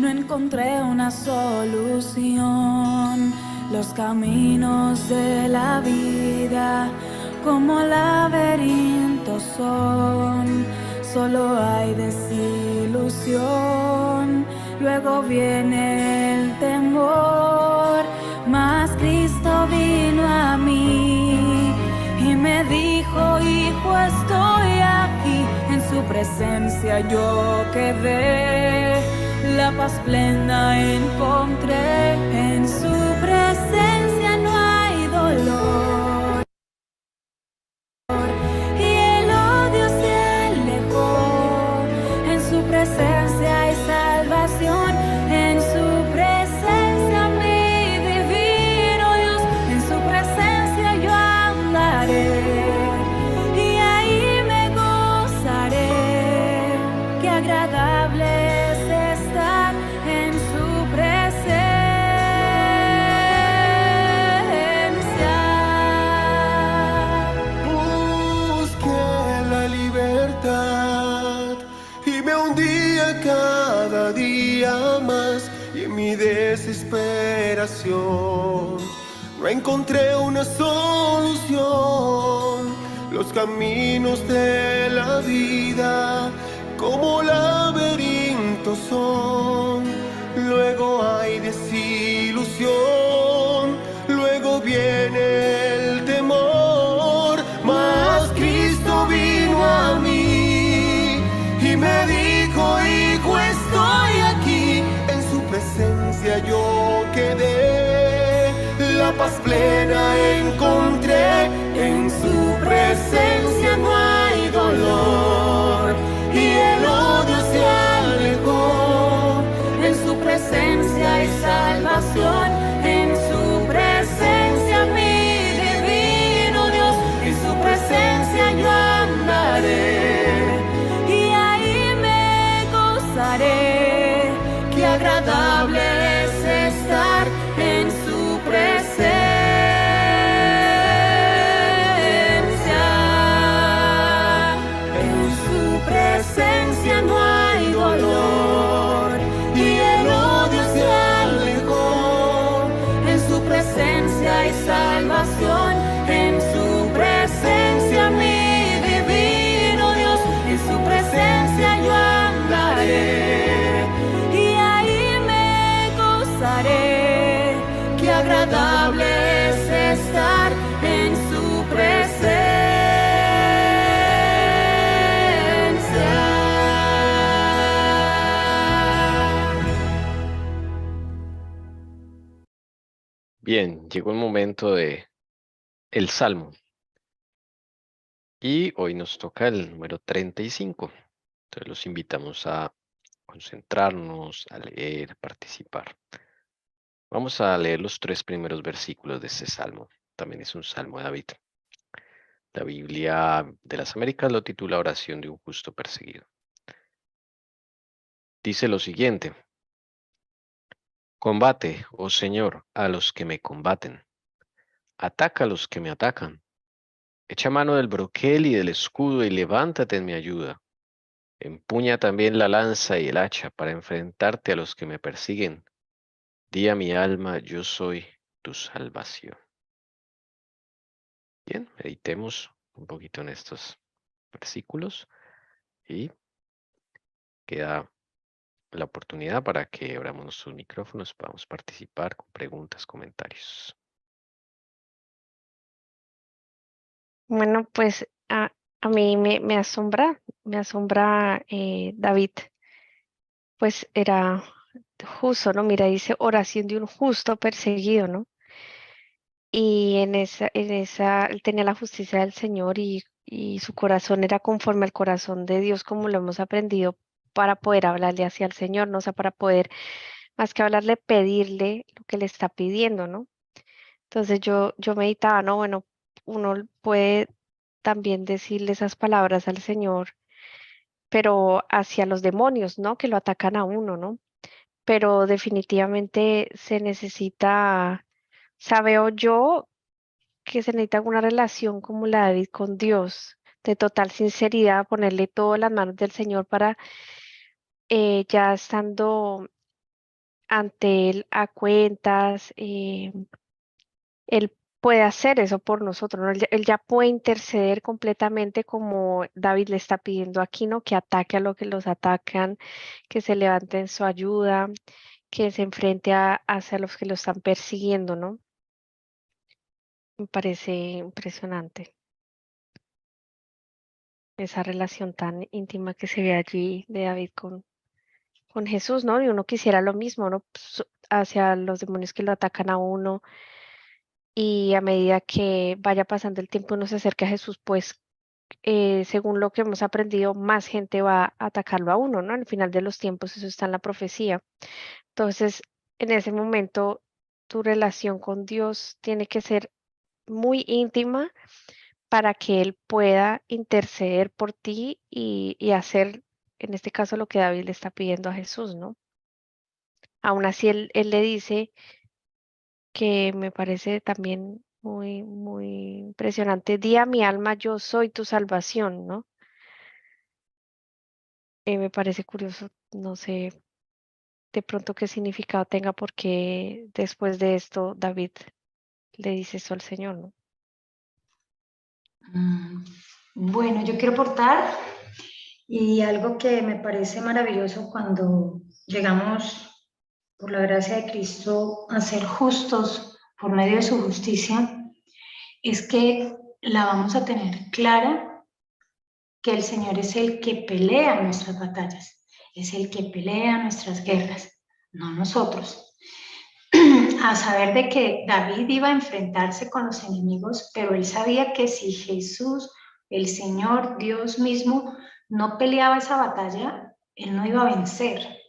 no encontré una solución. Los caminos de la vida como laberintos son, solo hay desilusión, luego viene el temor, mas Cristo vino a mí y me dijo: hijo, estoy aquí, en su presencia yo quedé, la paz plena encontré, en su presencia no hay dolor, y el odio se alejó, en su presencia hay salvación, en su presencia mi divino Dios, en su presencia yo andaré, y ahí me gozaré, qué agradable es estar en su presencia. Busqué la libertad y me hundía cada día más, y en mi desesperación no encontré una solución. Los caminos de la vida como laberintos son, luego hay desilusión, luego viene el temor, mas Cristo vino a mí y me dijo: hijo, estoy aquí, en su presencia yo quedé, la paz plena encontré, en su presencia no hay dolor, y el odio se alejó, en su presencia hay salvación, en su presencia mi divino Dios, en su presencia yo andaré, y ahí me gozaré, qué agradable es estar en su presencia. En su presencia no hay dolor, y el odio se alejó, en su presencia hay salvación, en su presencia mi divino Dios, en su presencia yo andaré, y ahí me gozaré, qué agradable es estar en su presencia. Bien, llegó el momento de el Salmo. Y hoy nos toca el número 35. Entonces los invitamos a concentrarnos, a leer, a participar. Vamos a leer los 3 primeros versículos de este salmo. También es un salmo de David. La Biblia de las Américas lo titula Oración de un justo perseguido. Dice lo siguiente: Combate, oh Señor, a los que me combaten. Ataca a los que me atacan. Echa mano del broquel y del escudo y levántate en mi ayuda. Empuña también la lanza y el hacha para enfrentarte a los que me persiguen. Di a mi alma: yo soy tu salvación. Bien, meditemos un poquito en estos versículos y queda la oportunidad para que abramos nuestros micrófonos, podamos participar con preguntas, comentarios. Bueno, pues a mí me asombra, David, pues era justo, ¿no? Mira, dice oración de un justo perseguido, ¿no? Y él tenía la justicia del Señor y su corazón era conforme al corazón de Dios, como lo hemos aprendido, para poder hablarle hacia el Señor, ¿no? O sea, para poder, más que hablarle, pedirle lo que le está pidiendo, ¿no? Entonces yo meditaba, ¿no? Bueno, uno puede también decirle esas palabras al Señor, pero hacia los demonios, ¿no? Que lo atacan a uno, ¿no? Pero definitivamente se necesita, sabeo yo que se necesita una relación como la de David con Dios, de total sinceridad, ponerle todo en las manos del Señor para ya estando ante Él a cuentas. Él puede hacer eso por nosotros, ¿no? Él ya puede interceder completamente como David le está pidiendo aquí, ¿no? Que ataque a los que los atacan, que se levante en su ayuda, que se enfrente hacia los que lo están persiguiendo, ¿no? Me parece impresionante esa relación tan íntima que se ve allí de David con Jesús, ¿no? Y uno quisiera lo mismo, ¿no? Pues, hacia los demonios que lo atacan a uno, y a medida que vaya pasando el tiempo uno se acerca a Jesús, pues según lo que hemos aprendido, más gente va a atacarlo a uno, ¿no? Al final de los tiempos, eso está en la profecía. Entonces, en ese momento, tu relación con Dios tiene que ser muy íntima para que Él pueda interceder por ti y hacer, en este caso, lo que David le está pidiendo a Jesús, ¿no? Aún así, él le dice que me parece también muy, muy impresionante, di a mi alma, yo soy tu salvación, ¿no? Me parece curioso, no sé de pronto qué significado tenga, porque después de esto David le dice eso al Señor, ¿no? Bueno, yo quiero aportar y algo que me parece maravilloso cuando llegamos, por la gracia de Cristo, a ser justos por medio de su justicia, es que la vamos a tener clara, que el Señor es el que pelea nuestras batallas, es el que pelea nuestras guerras, no nosotros. A saber de que David iba a enfrentarse con los enemigos, pero él sabía que si Jesús, el Señor, Dios mismo, no peleaba esa batalla, él no iba a vencer.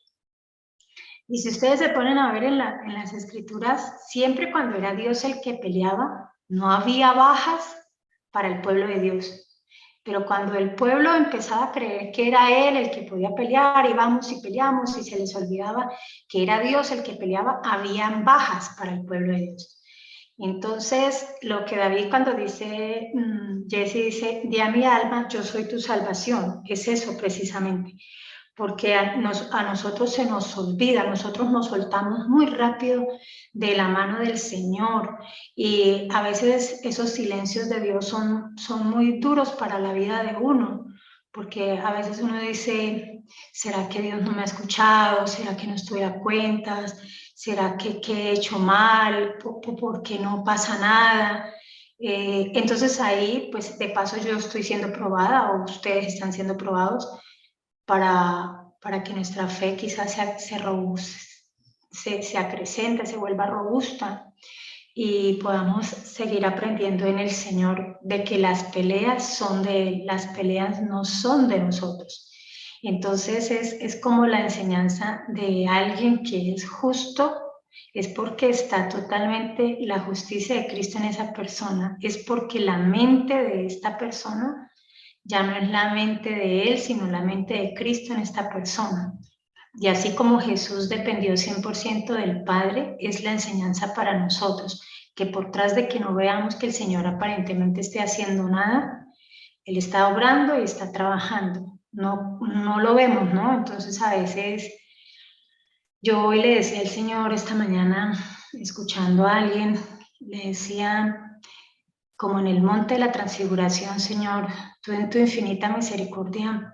Y si ustedes se ponen a ver en las escrituras, siempre cuando era Dios el que peleaba, no había bajas para el pueblo de Dios. Pero cuando el pueblo empezaba a creer que era él el que podía pelear, y vamos y peleamos, y se les olvidaba que era Dios el que peleaba, habían bajas para el pueblo de Dios. Entonces, lo que David cuando dice, Jesse dice, di a mi alma, yo soy tu salvación, es eso precisamente, porque a nosotros se nos olvida, nosotros nos soltamos muy rápido de la mano del Señor, y a veces esos silencios de Dios son muy duros para la vida de uno, porque a veces uno dice, ¿será que Dios no me ha escuchado? ¿Será que no estoy a cuentas? ¿Será que he hecho mal? ¿Por qué no pasa nada? Entonces ahí, pues de paso yo estoy siendo probada, o ustedes están siendo probados, para que nuestra fe quizás se acrecente, se vuelva robusta, y podamos seguir aprendiendo en el Señor de que las peleas son de Él, las peleas no son de nosotros. Entonces es como la enseñanza de alguien que es justo, es porque está totalmente la justicia de Cristo en esa persona, es porque la mente de esta persona ya no es la mente de él, sino la mente de Cristo en esta persona. Y así como Jesús dependió 100% del Padre, es la enseñanza para nosotros, que por tras de que no veamos que el Señor aparentemente esté haciendo nada, Él está obrando y está trabajando. No lo vemos, ¿no? Entonces a veces yo hoy le decía al Señor esta mañana, escuchando a alguien, le decía, como en el monte de la transfiguración, Señor, tú en tu infinita misericordia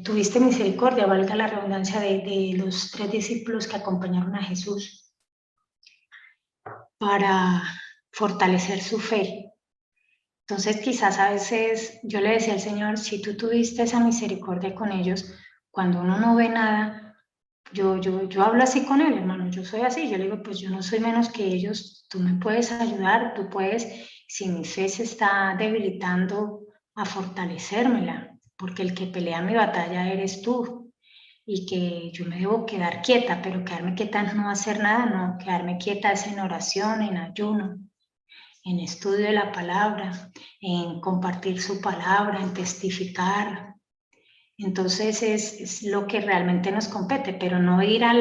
tuviste misericordia, valga la redundancia, de los 3 discípulos que acompañaron a Jesús para fortalecer su fe. Entonces quizás a veces yo le decía al Señor, si tú tuviste esa misericordia con ellos, cuando uno no ve nada, yo hablo así con él, hermano, yo soy así, yo le digo, pues yo no soy menos que ellos, tú me puedes ayudar, tú puedes, si mi fe se está debilitando, a fortalecérmela, porque el que pelea mi batalla eres tú, y que yo me debo quedar quieta, pero quedarme quieta es no hacer nada, no, quedarme quieta es en oración, en ayuno, en estudio de la palabra, en compartir su palabra, en testificar. Entonces es lo que realmente nos compete, pero no ir a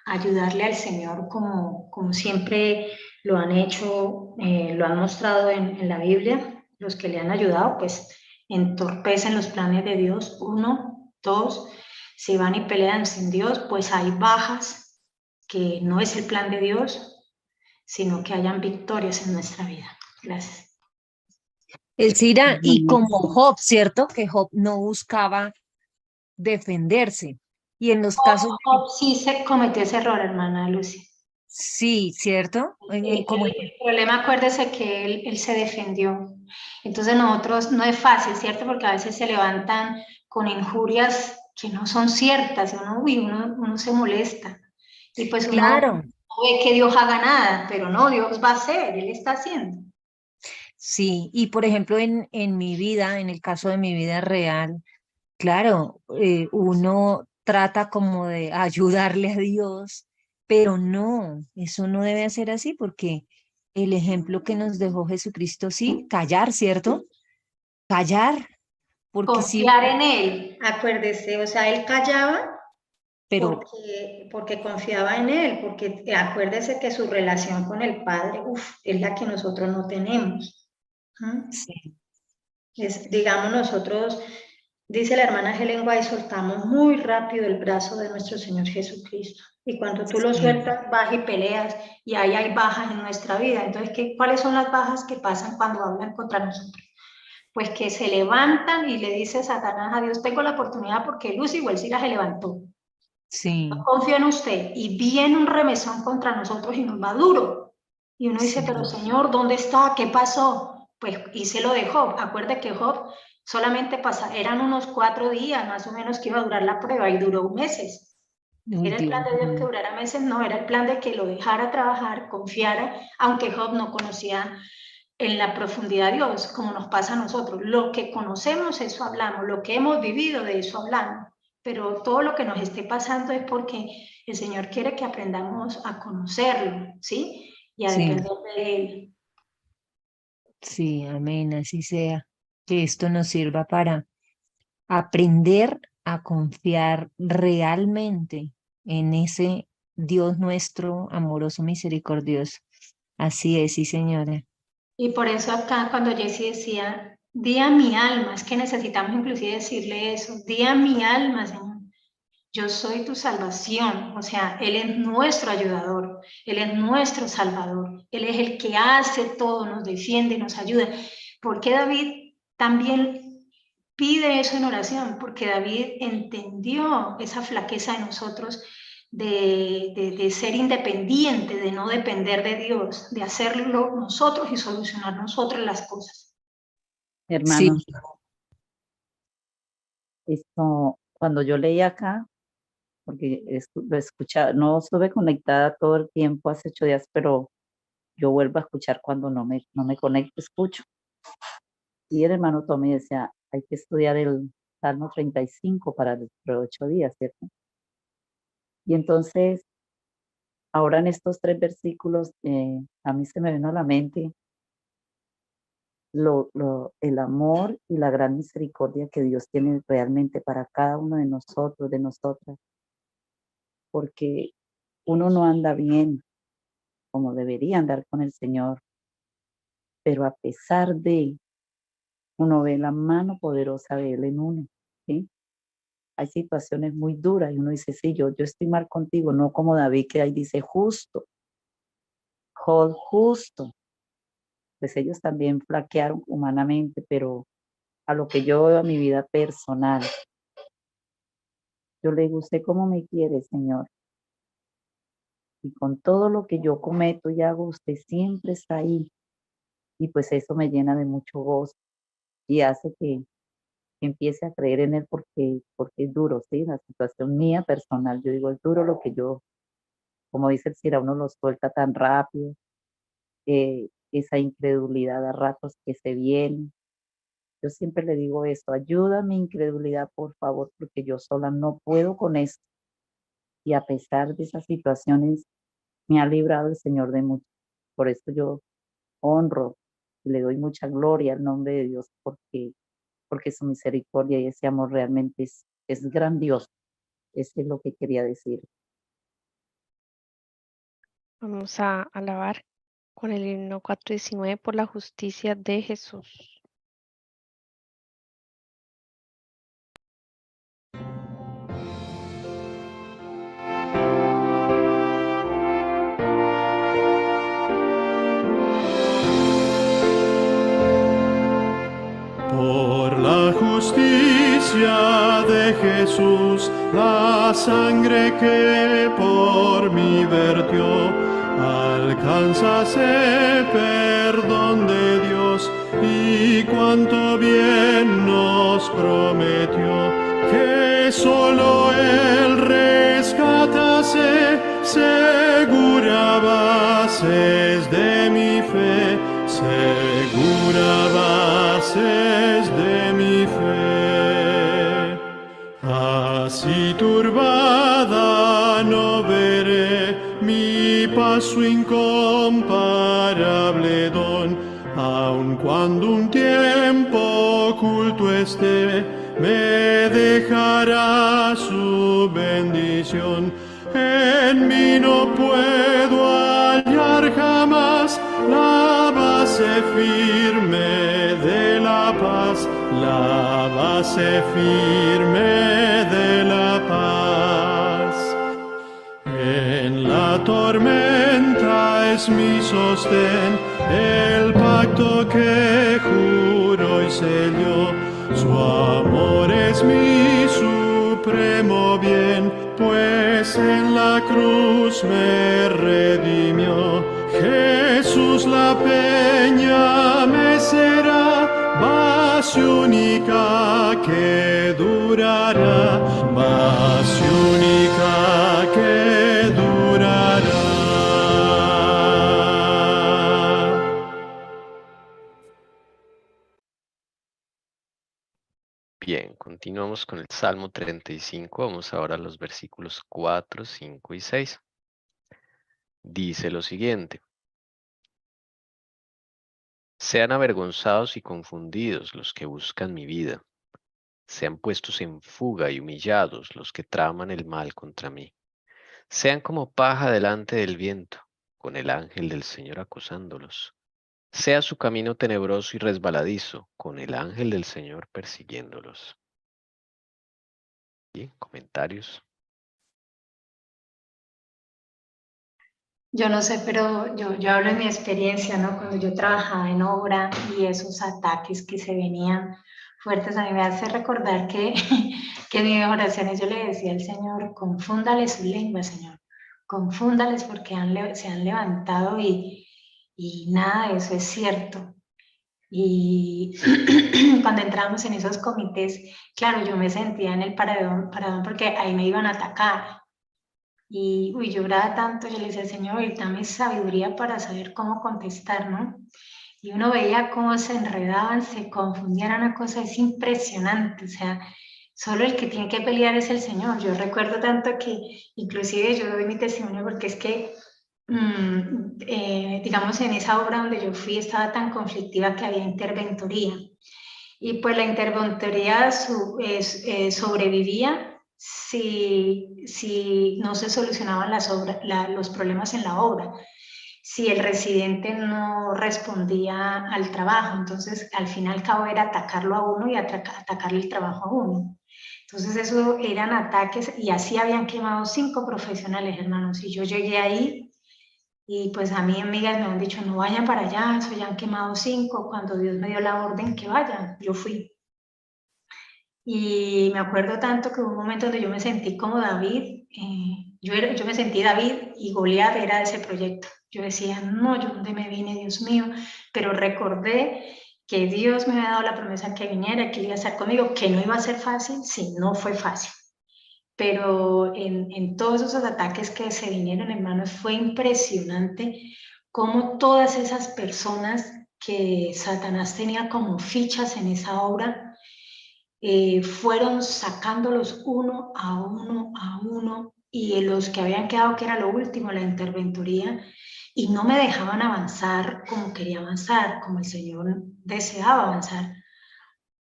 ayudarle al Señor como siempre lo han hecho, lo han mostrado en la Biblia. Los que le han ayudado pues entorpecen los planes de Dios, 1, 2, si van y pelean sin Dios, pues hay bajas, que no es el plan de Dios, sino que hayan victorias en nuestra vida. Gracias. Elcira, y Bueno, como Job, ¿cierto? Que Job no buscaba defenderse. Y en los casos, Job sí se cometió ese error, hermana Lucy. sí, ¿cierto? Como El problema, acuérdese que él se defendió. Entonces nosotros, no es fácil, ¿cierto? Porque a veces se levantan con injurias que no son ciertas, y uno se molesta. Y pues uno claro, no ve que Dios haga nada, pero no, Dios va a hacer, Él está haciendo. sí. Y por ejemplo, en mi vida, en el caso de mi vida real, claro, uno trata como de ayudarle a Dios, pero no, eso no debe ser así porque el ejemplo que nos dejó Jesucristo, sí, callar, ¿cierto? Callar, porque sí, Confiar en Él, acuérdese, o sea, Él callaba pero porque confiaba en Él, porque acuérdese que su relación con el Padre, es la que nosotros no tenemos. sí, Digamos, nosotros, dice la hermana Helen White, soltamos muy rápido el brazo de nuestro Señor Jesucristo. Y cuando tú lo sí, sueltas, vas y peleas, y ahí hay bajas en nuestra vida. Entonces, ¿cuáles son las bajas que pasan cuando hablan contra nosotros? Pues que se levantan y le dice Satanás a Dios, tengo la oportunidad porque Lucy igual sí la se levantó. sí, No confío en usted. Y viene un remesón contra nosotros y nos va duro. Y uno dice, pero sí, Señor, ¿dónde está? ¿Qué pasó? Pues hice lo de Job. Acuerde que Job solamente eran unos 4 días más o menos que iba a durar la prueba y duró meses. uy, ¿Era el plan Dios de Dios que mío, durara meses? No, era el plan de que lo dejara trabajar, confiara, aunque Job no conocía en la profundidad de Dios, como nos pasa a nosotros. Lo que conocemos, eso hablamos, lo que hemos vivido, de eso hablamos, pero todo lo que nos esté pasando es porque el Señor quiere que aprendamos a conocerlo, ¿sí? Y a sí, depender de Él. sí, amén, así sea, que esto nos sirva para aprender a confiar realmente en ese Dios nuestro, amoroso, misericordioso. Así es, sí, señora. Y por eso acá cuando Jessie decía, di a mi alma, es que necesitamos inclusive decirle eso, di a mi alma, Señor, yo soy tu salvación, o sea, Él es nuestro ayudador, Él es nuestro salvador, Él es el que hace todo, nos defiende, nos ayuda. Porque David también pide eso en oración, porque David entendió esa flaqueza de nosotros de ser independiente, de no depender de Dios, de hacerlo nosotros y solucionar nosotros las cosas. Sí, hermanos, esto, cuando yo leí acá, porque lo escuchaba, no estuve conectada todo el tiempo hace 8 días, pero yo vuelvo a escuchar cuando no me conecto, escucho. Y el hermano Tommy decía, hay que estudiar el Salmo 35 para dentro de 8 días, ¿cierto? Y entonces, ahora en estos 3 versículos, a mí se me vino a la mente el amor y la gran misericordia que Dios tiene realmente para cada uno de nosotros, de nosotras, porque uno no anda bien como debería andar con el Señor, pero a pesar de, uno ve la mano poderosa de Él en uno, ¿sí? Hay situaciones muy duras y uno dice, sí, yo estoy mal contigo, no como David que ahí dice justo, Job justo, pues ellos también flaquearon humanamente, pero a lo que yo veo a mi vida personal, yo le digo, ¿usted cómo me quiere, Señor? Y con todo lo que yo cometo y hago, usted siempre está ahí. Y pues eso me llena de mucho gozo y hace que empiece a creer en Él porque es duro, ¿sí? La situación mía personal, yo digo, es duro lo que yo, como dice el Cira, uno lo suelta tan rápido, esa incredulidad a ratos que se viene. Yo siempre le digo esto, ayuda a mi incredulidad, por favor, porque yo sola no puedo con esto. Y a pesar de esas situaciones, me ha librado el Señor de mucho. Por eso yo honro y le doy mucha gloria al nombre de Dios, porque su misericordia y ese amor realmente es grandioso. Eso es lo que quería decir. Vamos a alabar con el himno 419 por la justicia de Jesús. justicia de Jesús, la sangre que por mí vertió, alcanza ese perdón de Dios y cuánto bien nos prometió, que solo Él rescatase, segura bases de mi fe, segura bases de mi fe. Así turbada no veré mi paso incomparable don, aun cuando un tiempo oculto esté, me dejará su bendición. En mí no puedo hallar jamás la base firme de la paz, la base firme de la paz. En la tormenta es mi sostén, el pacto que juró y selló. Su amor es mi supremo bien, pues en la cruz me redimió. Jesús la peña me será, base única que durará, base única que durará. Bien, continuamos con el Salmo 35. Vamos ahora a los versículos 4, 5 y 6. Dice lo siguiente: sean avergonzados y confundidos los que buscan mi vida. Sean puestos en fuga y humillados los que traman el mal contra mí. Sean como paja delante del viento, con el ángel del Señor acosándolos. Sea su camino tenebroso y resbaladizo, con el ángel del Señor persiguiéndolos. Bien, comentarios. Yo no sé, pero yo hablo de mi experiencia, ¿no? Cuando yo trabajaba en obra y esos ataques que se venían fuertes, a mí me hace recordar que, que en mis oraciones yo le decía al Señor, confúndales su lengua, Señor, confúndales porque se han levantado y nada de eso es cierto. Y cuando entramos en esos comités, claro, yo me sentía en el paredón porque ahí me iban a atacar. Y yo oraba tanto, yo le decía, Señor, dame sabiduría para saber cómo contestar, ¿no? Y uno veía cómo se enredaban, se confundían, una cosa es impresionante, o sea, solo el que tiene que pelear es el Señor. Yo recuerdo tanto que, inclusive yo doy mi testimonio porque es que, digamos, en esa obra donde yo fui estaba tan conflictiva que había interventoría. Y pues la interventoría sobrevivía si no se solucionaban los problemas en la obra, si el residente no respondía al trabajo. Entonces, al fin y al cabo era atacarlo a uno y atacarle el trabajo a uno. Entonces, eso eran ataques y así habían quemado 5 profesionales, hermanos. Y yo llegué ahí y pues a mí amigas me han dicho, no vayan para allá, eso ya han quemado 5. Cuando Dios me dio la orden que vayan, yo fui. Y me acuerdo tanto que hubo un momento donde yo me sentí como David, yo me sentí David y Goliat era de ese proyecto. Yo decía, no, ¿yo dónde me vine, Dios mío? Pero recordé que Dios me había dado la promesa que viniera, que Él iba a estar conmigo, que no iba a ser fácil, sí, no fue fácil. Pero en todos esos ataques que se vinieron, hermanos, fue impresionante cómo todas esas personas que Satanás tenía como fichas en esa obra, fueron sacándolos uno a uno, y los que habían quedado, que era lo último, la interventoría, y no me dejaban avanzar como quería avanzar, como el Señor deseaba avanzar.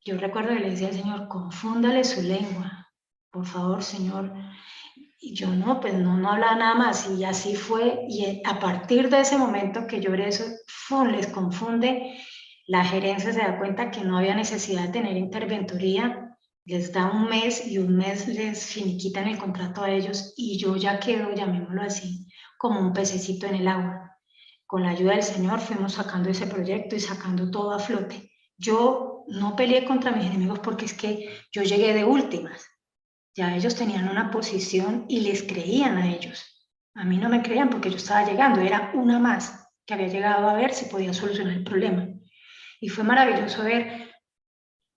Yo recuerdo que le decía al Señor, confúndale su lengua, por favor, Señor. Y yo no, pues no hablaba nada más, y así fue, y a partir de ese momento que yo eso, les confunde. La gerencia se da cuenta que no había necesidad de tener interventoría, les da un mes y un mes les finiquitan el contrato a ellos y yo ya quedo, llamémoslo así, como un pececito en el agua. Con la ayuda del Señor fuimos sacando ese proyecto y sacando todo a flote. Yo no peleé contra mis enemigos porque es que yo llegué de últimas. Ya ellos tenían una posición y les creían a ellos. A mí no me creían porque yo estaba llegando, era una más que había llegado a ver si podía solucionar el problema. Y fue maravilloso ver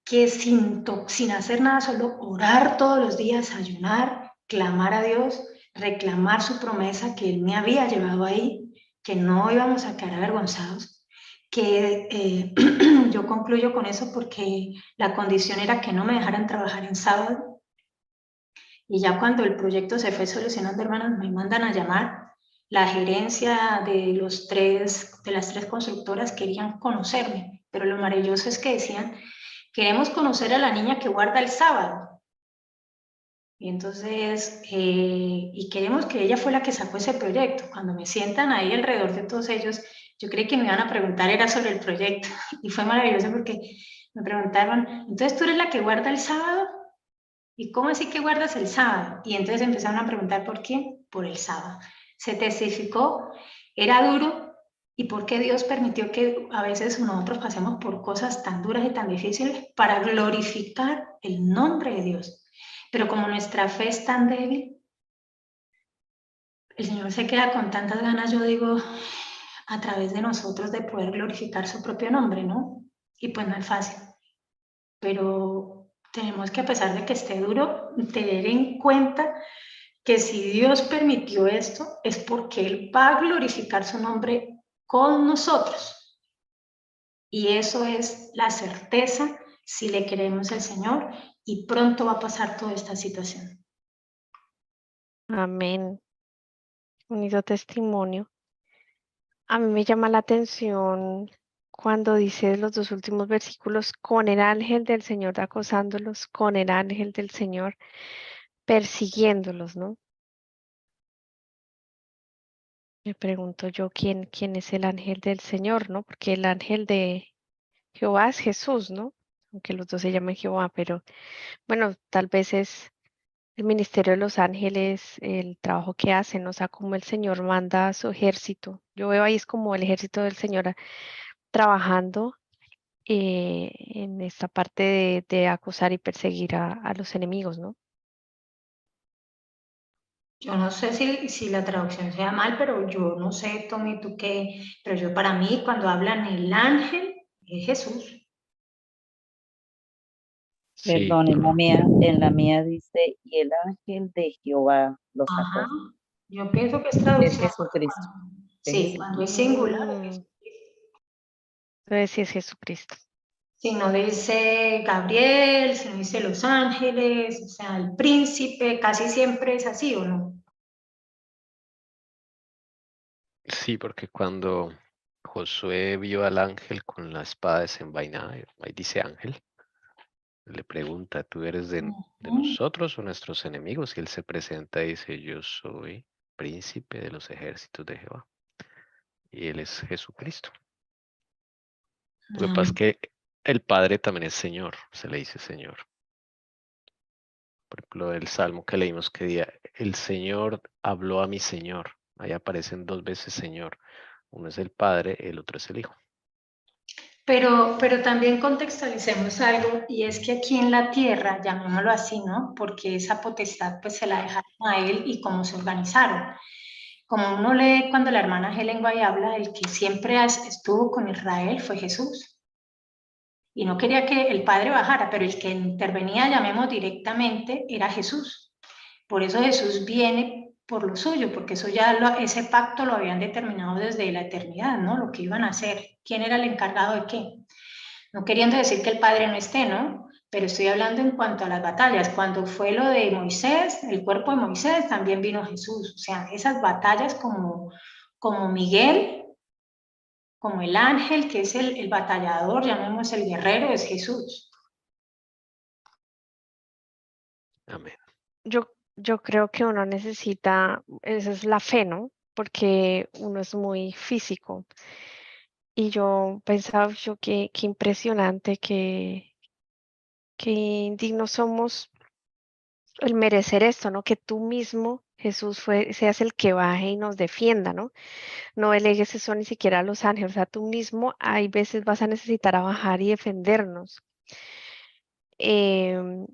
que sin hacer nada, solo orar todos los días, ayunar, clamar a Dios, reclamar su promesa que Él me había llevado ahí, que no íbamos a quedar avergonzados, que yo concluyo con eso porque la condición era que no me dejaran trabajar en sábado. Y ya cuando el proyecto se fue solucionando, hermanos, me mandan a llamar. La gerencia de las tres constructoras querían conocerme, pero lo maravilloso es que decían, queremos conocer a la niña que guarda el sábado. Y entonces, y queremos que ella fue la que sacó ese proyecto. Cuando me sientan ahí alrededor de todos ellos, yo creí que me iban a preguntar, era sobre el proyecto. Y fue maravilloso porque me preguntaron, entonces tú eres la que guarda el sábado. ¿Y cómo así que guardas el sábado? Y entonces empezaron a preguntar por qué, por el sábado. Se testificó, era duro, y por qué Dios permitió que a veces nosotros pasemos por cosas tan duras y tan difíciles para glorificar el nombre de Dios. Pero como nuestra fe es tan débil, el Señor se queda con tantas ganas, yo digo, a través de nosotros de poder glorificar su propio nombre, ¿no? Y pues no es fácil. Pero tenemos que, a pesar de que esté duro, tener en cuenta que si Dios permitió esto, es porque Él va a glorificar su nombre con nosotros. Y eso es la certeza si le creemos al Señor, y pronto va a pasar toda esta situación. Amén. Bonito testimonio. A mí me llama la atención cuando dice los dos últimos versículos, con el ángel del Señor acosándolos, con el ángel del Señor persiguiéndolos, ¿no? Me pregunto yo quién es el ángel del Señor, ¿no? Porque el ángel de Jehová es Jesús, ¿no? Aunque los dos se llaman Jehová, pero bueno, tal vez es el ministerio de los ángeles, el trabajo que hacen, o sea, como el Señor manda a su ejército. Yo veo ahí es como el ejército del Señor trabajando en esta parte de acosar y perseguir a los enemigos, ¿no? Yo no sé si la traducción sea mal, pero yo no sé, Tommy, tú qué, pero yo, para mí, cuando hablan el ángel, es Jesús. Sí, Perdón, en la mía dice, y el ángel de Jehová los Ajá. acosa. Yo pienso que es Es traducción. Jesucristo. Es Sí, cuando es singular, es Entonces sí es Jesucristo. si no dice Gabriel, si no dice los ángeles, o sea, el príncipe, casi siempre es así, ¿o no? sí, porque cuando Josué vio al ángel con la espada desenvainada, ahí dice ángel, le pregunta, ¿tú eres de nosotros o nuestros enemigos? Y él se presenta y dice, yo soy príncipe de los ejércitos de Jehová. Y él es Jesucristo. Lo que pasa es que el Padre también es Señor, se le dice Señor. Por ejemplo, el salmo que leímos que día, el Señor habló a mi Señor. Ahí aparecen dos veces Señor. Uno es el Padre, el otro es el Hijo. Pero también contextualicemos algo, y es que aquí en la tierra, llamémoslo así, ¿no? Porque esa potestad pues se la dejaron a él y cómo se organizaron. Como uno lee cuando la hermana Helen White habla, el que siempre estuvo con Israel fue Jesús. Y no quería que el Padre bajara, pero el que intervenía, llamemos directamente, era Jesús. Por eso Jesús viene por lo suyo, porque eso ya ese pacto lo habían determinado desde la eternidad, ¿no? Lo que iban a hacer, quién era el encargado de qué. No queriendo decir que el Padre no esté, ¿no? Pero estoy hablando en cuanto a las batallas. Cuando fue lo de Moisés, el cuerpo de Moisés, también vino Jesús. O sea, esas batallas como Miguel, como el ángel, que es el batallador, llamemos el guerrero, es Jesús. Amén. Yo creo que uno necesita, esa es la fe, ¿no? Porque uno es muy físico. Y yo pensaba yo qué impresionante, qué indignos somos el merecer esto, ¿no? Que tú mismo, Jesús, seas el que baje y nos defienda, ¿no? No delegues eso ni siquiera a los ángeles, o sea, tú mismo hay veces vas a necesitar a bajar y defendernos. Em,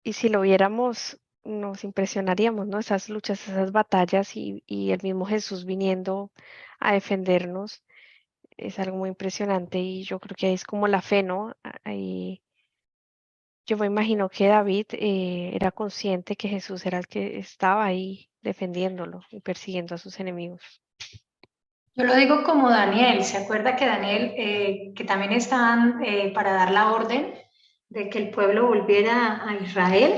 y si lo viéramos, nos impresionaríamos, ¿no? Esas luchas, esas batallas y el mismo Jesús viniendo a defendernos es algo muy impresionante y yo creo que ahí es como la fe, ¿no? Ahí yo me imagino que David era consciente que Jesús era el que estaba ahí defendiéndolo y persiguiendo a sus enemigos. Yo lo digo como Daniel, ¿se acuerda que Daniel, que también estaban para dar la orden de que el pueblo volviera a Israel?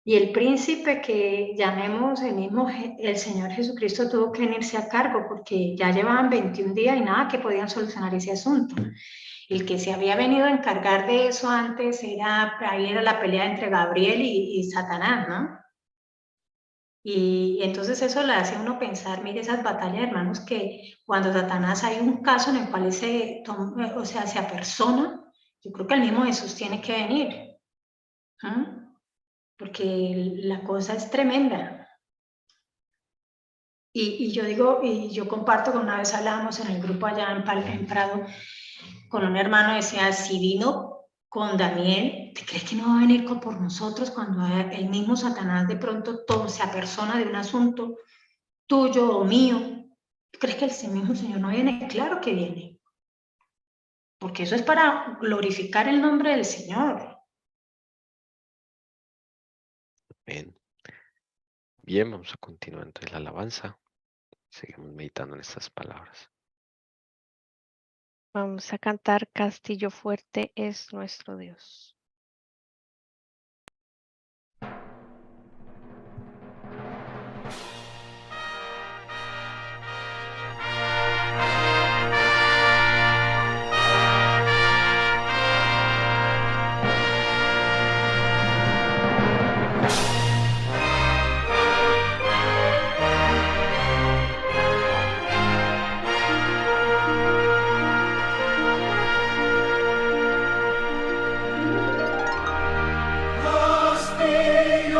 Y el príncipe que llamemos el Señor Jesucristo tuvo que venirse a cargo porque ya llevaban 21 días y nada que podían solucionar ese asunto. El que se había venido a encargar de eso antes ahí era la pelea entre Gabriel y Satanás, ¿no? Y entonces eso le hace a uno pensar, mire esas batallas, hermanos, que cuando Satanás hay un caso en el cual se apersona, yo creo que el mismo Jesús tiene que venir, porque la cosa es tremenda. Y yo digo, y yo comparto, que una vez hablábamos en el grupo allá en Prado, con un hermano, decía, si vino con Daniel, ¿te crees que no va a venir por nosotros cuando el mismo Satanás de pronto todo se apersona de un asunto tuyo o mío? ¿Tú crees que el mismo Señor no viene? Claro que viene. Porque eso es para glorificar el nombre del Señor. Bien. Bien, vamos a continuar entonces la alabanza. Seguimos meditando en estas palabras. Vamos a cantar Castillo fuerte es nuestro Dios. Castillo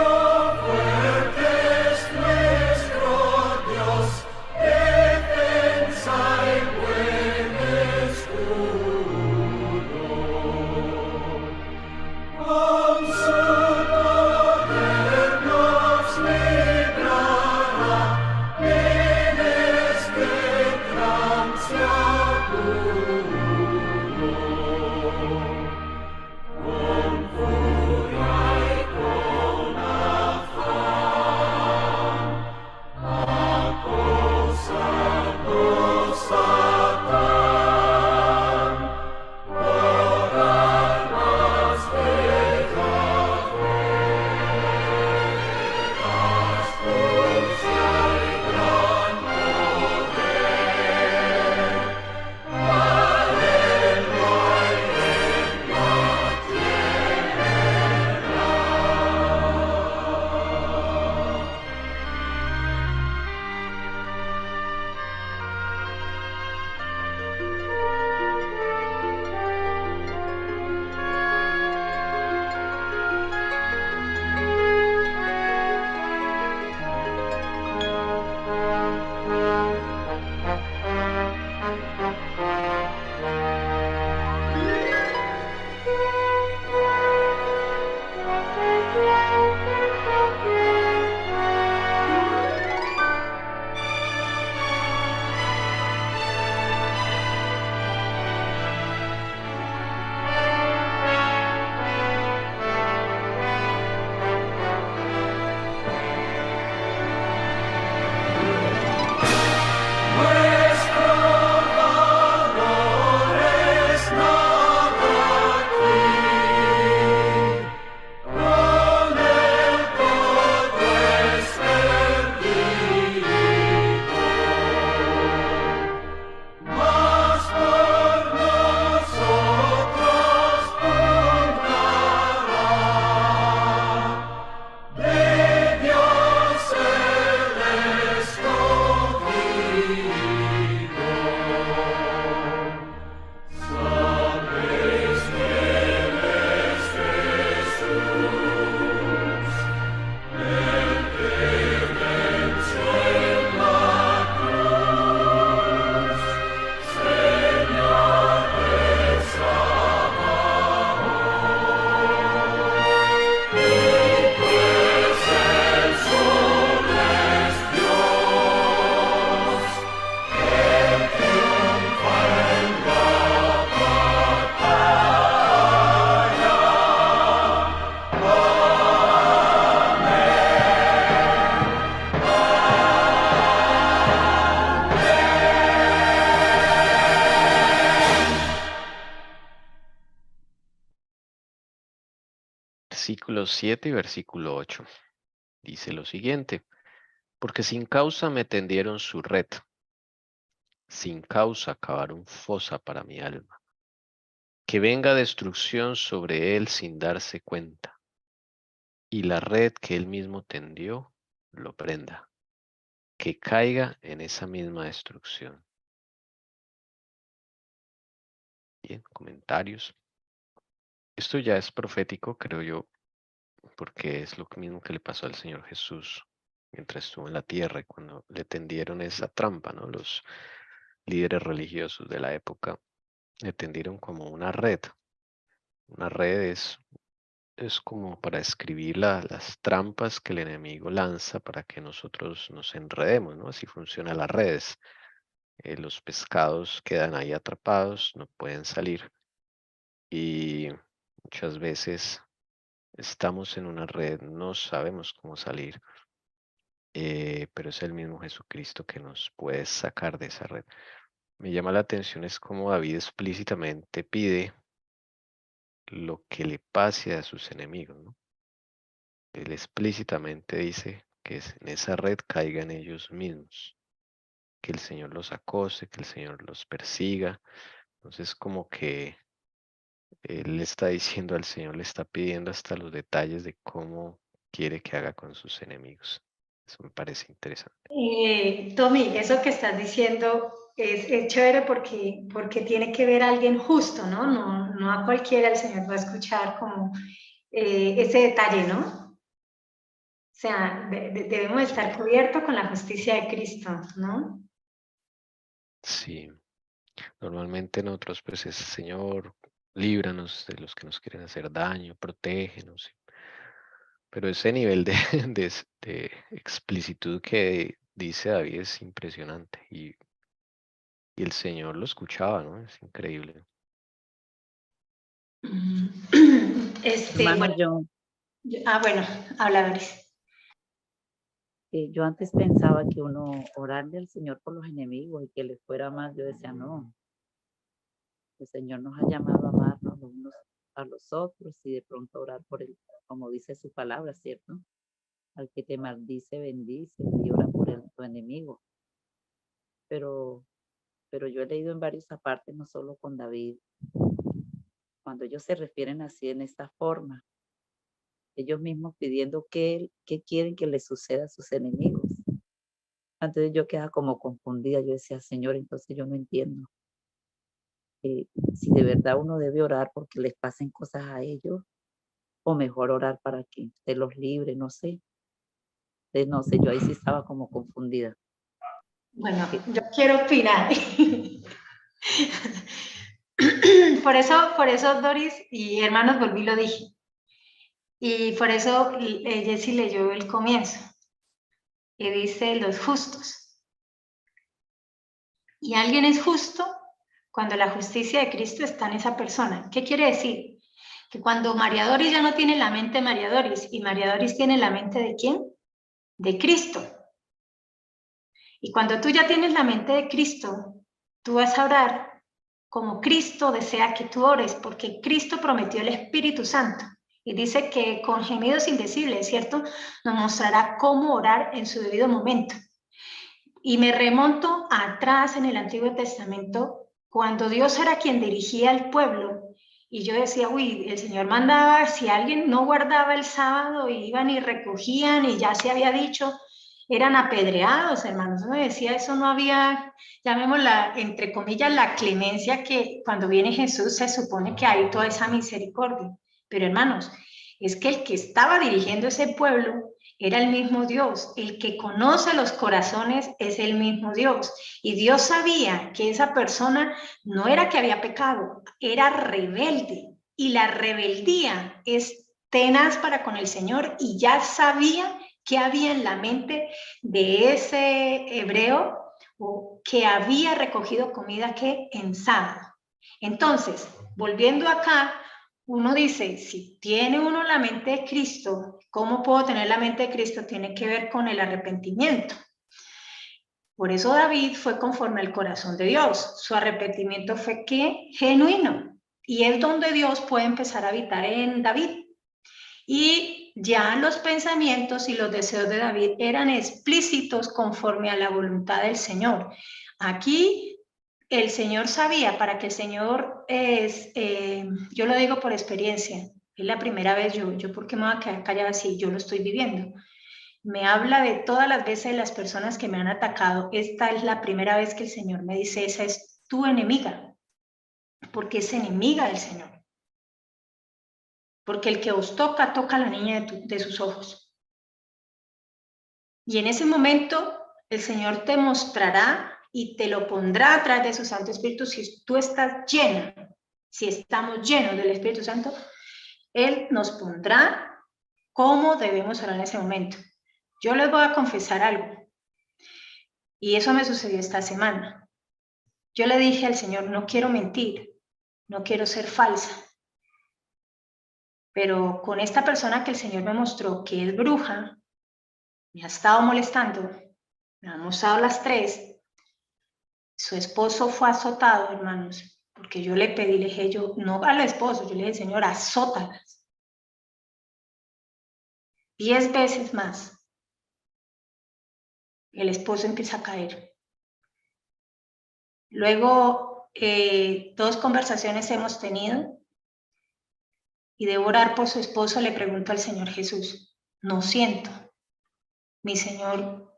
versículo 7 y versículo 8. Dice lo siguiente: porque sin causa me tendieron su red, sin causa cavaron fosa para mi alma. Que venga destrucción sobre él sin darse cuenta, y la red que él mismo tendió lo prenda, que caiga en esa misma destrucción. Bien, comentarios. Esto ya es profético, creo yo, porque es lo mismo que le pasó al Señor Jesús mientras estuvo en la tierra y cuando le tendieron esa trampa, ¿no? Los líderes religiosos de la época le tendieron como una red. Una red es como para escribir las trampas que el enemigo lanza para que nosotros nos enredemos, ¿no? Así funcionan las redes. Los pescados quedan ahí atrapados, no pueden salir. Y muchas veces estamos en una red, no sabemos cómo salir, pero es el mismo Jesucristo que nos puede sacar de esa red. Me llama la atención es cómo David explícitamente pide lo que le pase a sus enemigos, ¿no? Él explícitamente dice que en esa red caigan ellos mismos, que el Señor los acose, que el Señor los persiga. Entonces como que él le está diciendo al Señor, le está pidiendo hasta los detalles de cómo quiere que haga con sus enemigos. Eso me parece interesante. Tommy, eso que estás diciendo es chévere porque tiene que ver a alguien justo, ¿no? No a cualquiera el Señor va a escuchar como ese detalle, ¿no? O sea, debemos estar cubiertos con la justicia de Cristo, ¿no? Sí, normalmente nosotros pues es Señor, líbranos de los que nos quieren hacer daño, protégenos. Pero ese nivel de explicitud que dice David es impresionante y el Señor lo escuchaba, ¿no? Es increíble. Hermano, Bueno, bueno, habla Doris. yo antes pensaba que uno orarle al Señor por los enemigos y que le fuera mal. Yo decía, no, el Señor nos ha llamado a amarnos los unos a los otros y de pronto orar por él, como dice su palabra, ¿cierto? Al que te maldice, bendice y ora por tu enemigo. Pero yo he leído en varias partes, no solo con David, cuando ellos se refieren así en esta forma, ellos mismos pidiendo qué quieren que les suceda a sus enemigos. Entonces yo quedaba como confundida, yo decía, Señor, entonces yo no entiendo. Si de verdad uno debe orar porque les pasen cosas a ellos, o mejor orar para que usted los libre, no sé. No sé, yo ahí sí estaba como confundida. Bueno, yo quiero opinar. Por eso, Doris y hermanos, volví y lo dije. Y por eso Jessy leyó el comienzo. Y dice los justos. Y alguien es justo cuando la justicia de Cristo está en esa persona. ¿Qué quiere decir? Que cuando María Doris ya no tiene la mente de María Doris, y María Doris tiene la mente ¿de quién? De Cristo. Y cuando tú ya tienes la mente de Cristo, tú vas a orar como Cristo desea que tú ores, porque Cristo prometió el Espíritu Santo. Y dice que con gemidos indecibles, ¿cierto? Nos mostrará cómo orar en su debido momento. Y me remonto atrás en el Antiguo Testamento, cuando Dios era quien dirigía al pueblo, y yo decía, uy, el Señor mandaba, si alguien no guardaba el sábado, iban y recogían, y ya se había dicho, eran apedreados, hermanos. Uno decía, eso no había, llamémosla, entre comillas, la clemencia que cuando viene Jesús se supone que hay toda esa misericordia. Pero hermanos, es que el que estaba dirigiendo ese pueblo era el mismo Dios. El que conoce los corazones es el mismo Dios. Y Dios sabía que esa persona no era que había pecado, era rebelde. Y la rebeldía es tenaz para con el Señor, y ya sabía qué había en la mente de ese hebreo, o que había recogido comida que en sábado. Entonces, volviendo acá, uno dice, si tiene uno la mente de Cristo, ¿cómo puedo tener la mente de Cristo? Tiene que ver con el arrepentimiento. Por eso David fue conforme al corazón de Dios. Su arrepentimiento fue ¿qué? Genuino. Y es donde Dios puede empezar a habitar en David. Y ya los pensamientos y los deseos de David eran explícitos conforme a la voluntad del Señor. Aquí el Señor sabía, para que el Señor yo lo digo por experiencia, es la primera vez, yo ¿por qué me voy a quedar callada si yo lo estoy viviendo? Me habla de todas las veces de las personas que me han atacado. Esta es la primera vez que el Señor me dice, esa es tu enemiga, porque es enemiga del Señor. Porque el que os toca, toca a la niña de sus ojos. Y en ese momento el Señor te mostrará y te lo pondrá a través de su Santo Espíritu. Si tú estás lleno, si estamos llenos del Espíritu Santo, Él nos pondrá cómo debemos orar en ese momento. Yo les voy a confesar algo. Y eso me sucedió esta semana. Yo le dije al Señor, no quiero mentir, no quiero ser falsa. Pero con esta persona que el Señor me mostró que es bruja, me ha estado molestando, me han mostrado las 3, su esposo fue azotado, hermanos, porque yo le pedí, le dije yo, no al esposo, yo le dije, Señor, azótalas. 10 veces más. El esposo empieza a caer. Luego, 2 conversaciones hemos tenido, y debo orar por su esposo. Le pregunto al Señor Jesús, no siento, mi Señor,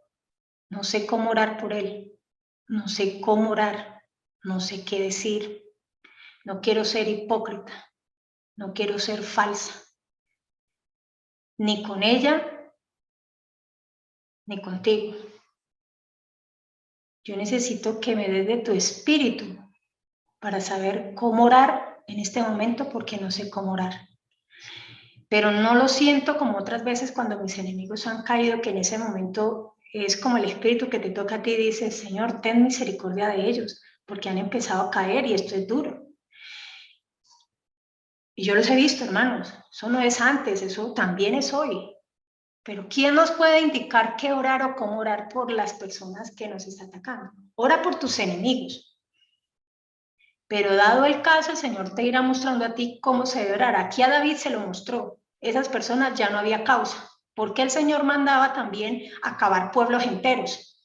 no sé cómo orar por él, no sé cómo orar, no sé qué decir, no quiero ser hipócrita, no quiero ser falsa, ni con ella, ni contigo. Yo necesito que me des de tu espíritu para saber cómo orar en este momento, porque no sé cómo orar. Pero no lo siento como otras veces cuando mis enemigos han caído, que en ese momento es como el espíritu que te toca a ti y dice, Señor, ten misericordia de ellos, porque han empezado a caer y esto es duro. Y yo los he visto, hermanos, eso no es antes, eso también es hoy. Pero ¿quién nos puede indicar qué orar o cómo orar por las personas que nos están atacando? Ora por tus enemigos. Pero dado el caso, el Señor te irá mostrando a ti cómo se debe orar. Aquí a David se lo mostró. Esas personas ya no había causa. ¿Por qué el Señor mandaba también acabar pueblos enteros?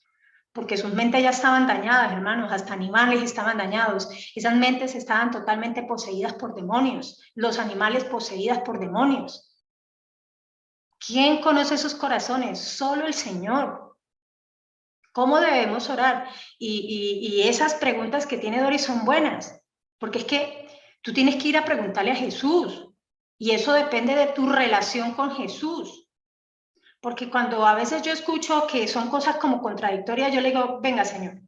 Porque sus mentes ya estaban dañadas, hermanos, hasta animales estaban dañados. Esas mentes estaban totalmente poseídas por demonios, los animales poseídas por demonios. ¿Quién conoce esos corazones? Solo el Señor. ¿Cómo debemos orar? Y esas preguntas que tiene Doris son buenas, porque es que tú tienes que ir a preguntarle a Jesús, y eso depende de tu relación con Jesús. Porque cuando a veces yo escucho que son cosas como contradictorias, yo le digo, venga, Señor,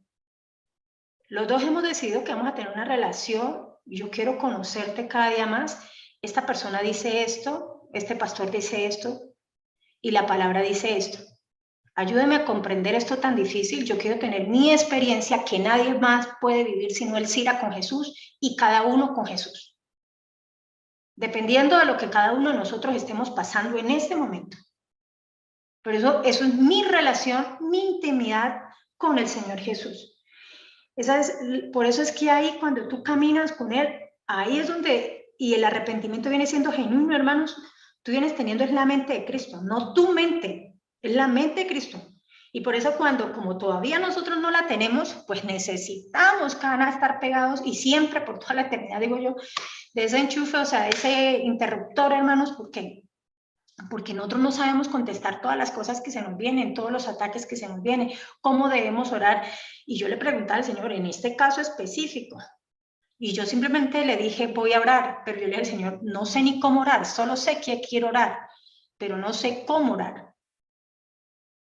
los dos hemos decidido que vamos a tener una relación, y yo quiero conocerte cada día más. Esta persona dice esto, este pastor dice esto, y la palabra dice esto. Ayúdeme a comprender esto tan difícil. Yo quiero tener mi experiencia que nadie más puede vivir sino el Sira con Jesús y cada uno con Jesús. Dependiendo de lo que cada uno de nosotros estemos pasando en este momento. Pero eso es mi relación, mi intimidad con el Señor Jesús. Por eso es que ahí cuando tú caminas con Él, ahí es donde, y el arrepentimiento viene siendo genuino, hermanos, tú vienes teniendo es la mente de Cristo, no tu mente. Es la mente de Cristo. Y por eso como todavía nosotros no la tenemos, pues necesitamos cada vez estar pegados y siempre por toda la eternidad, digo yo, de ese enchufe, o sea, ese interruptor, hermanos, ¿por qué? Porque nosotros no sabemos contestar todas las cosas que se nos vienen, todos los ataques que se nos vienen, cómo debemos orar. Y yo le preguntaba al Señor, en este caso específico, y yo simplemente le dije, voy a orar, pero yo le dije al Señor, no sé ni cómo orar, solo sé que quiero orar, pero no sé cómo orar.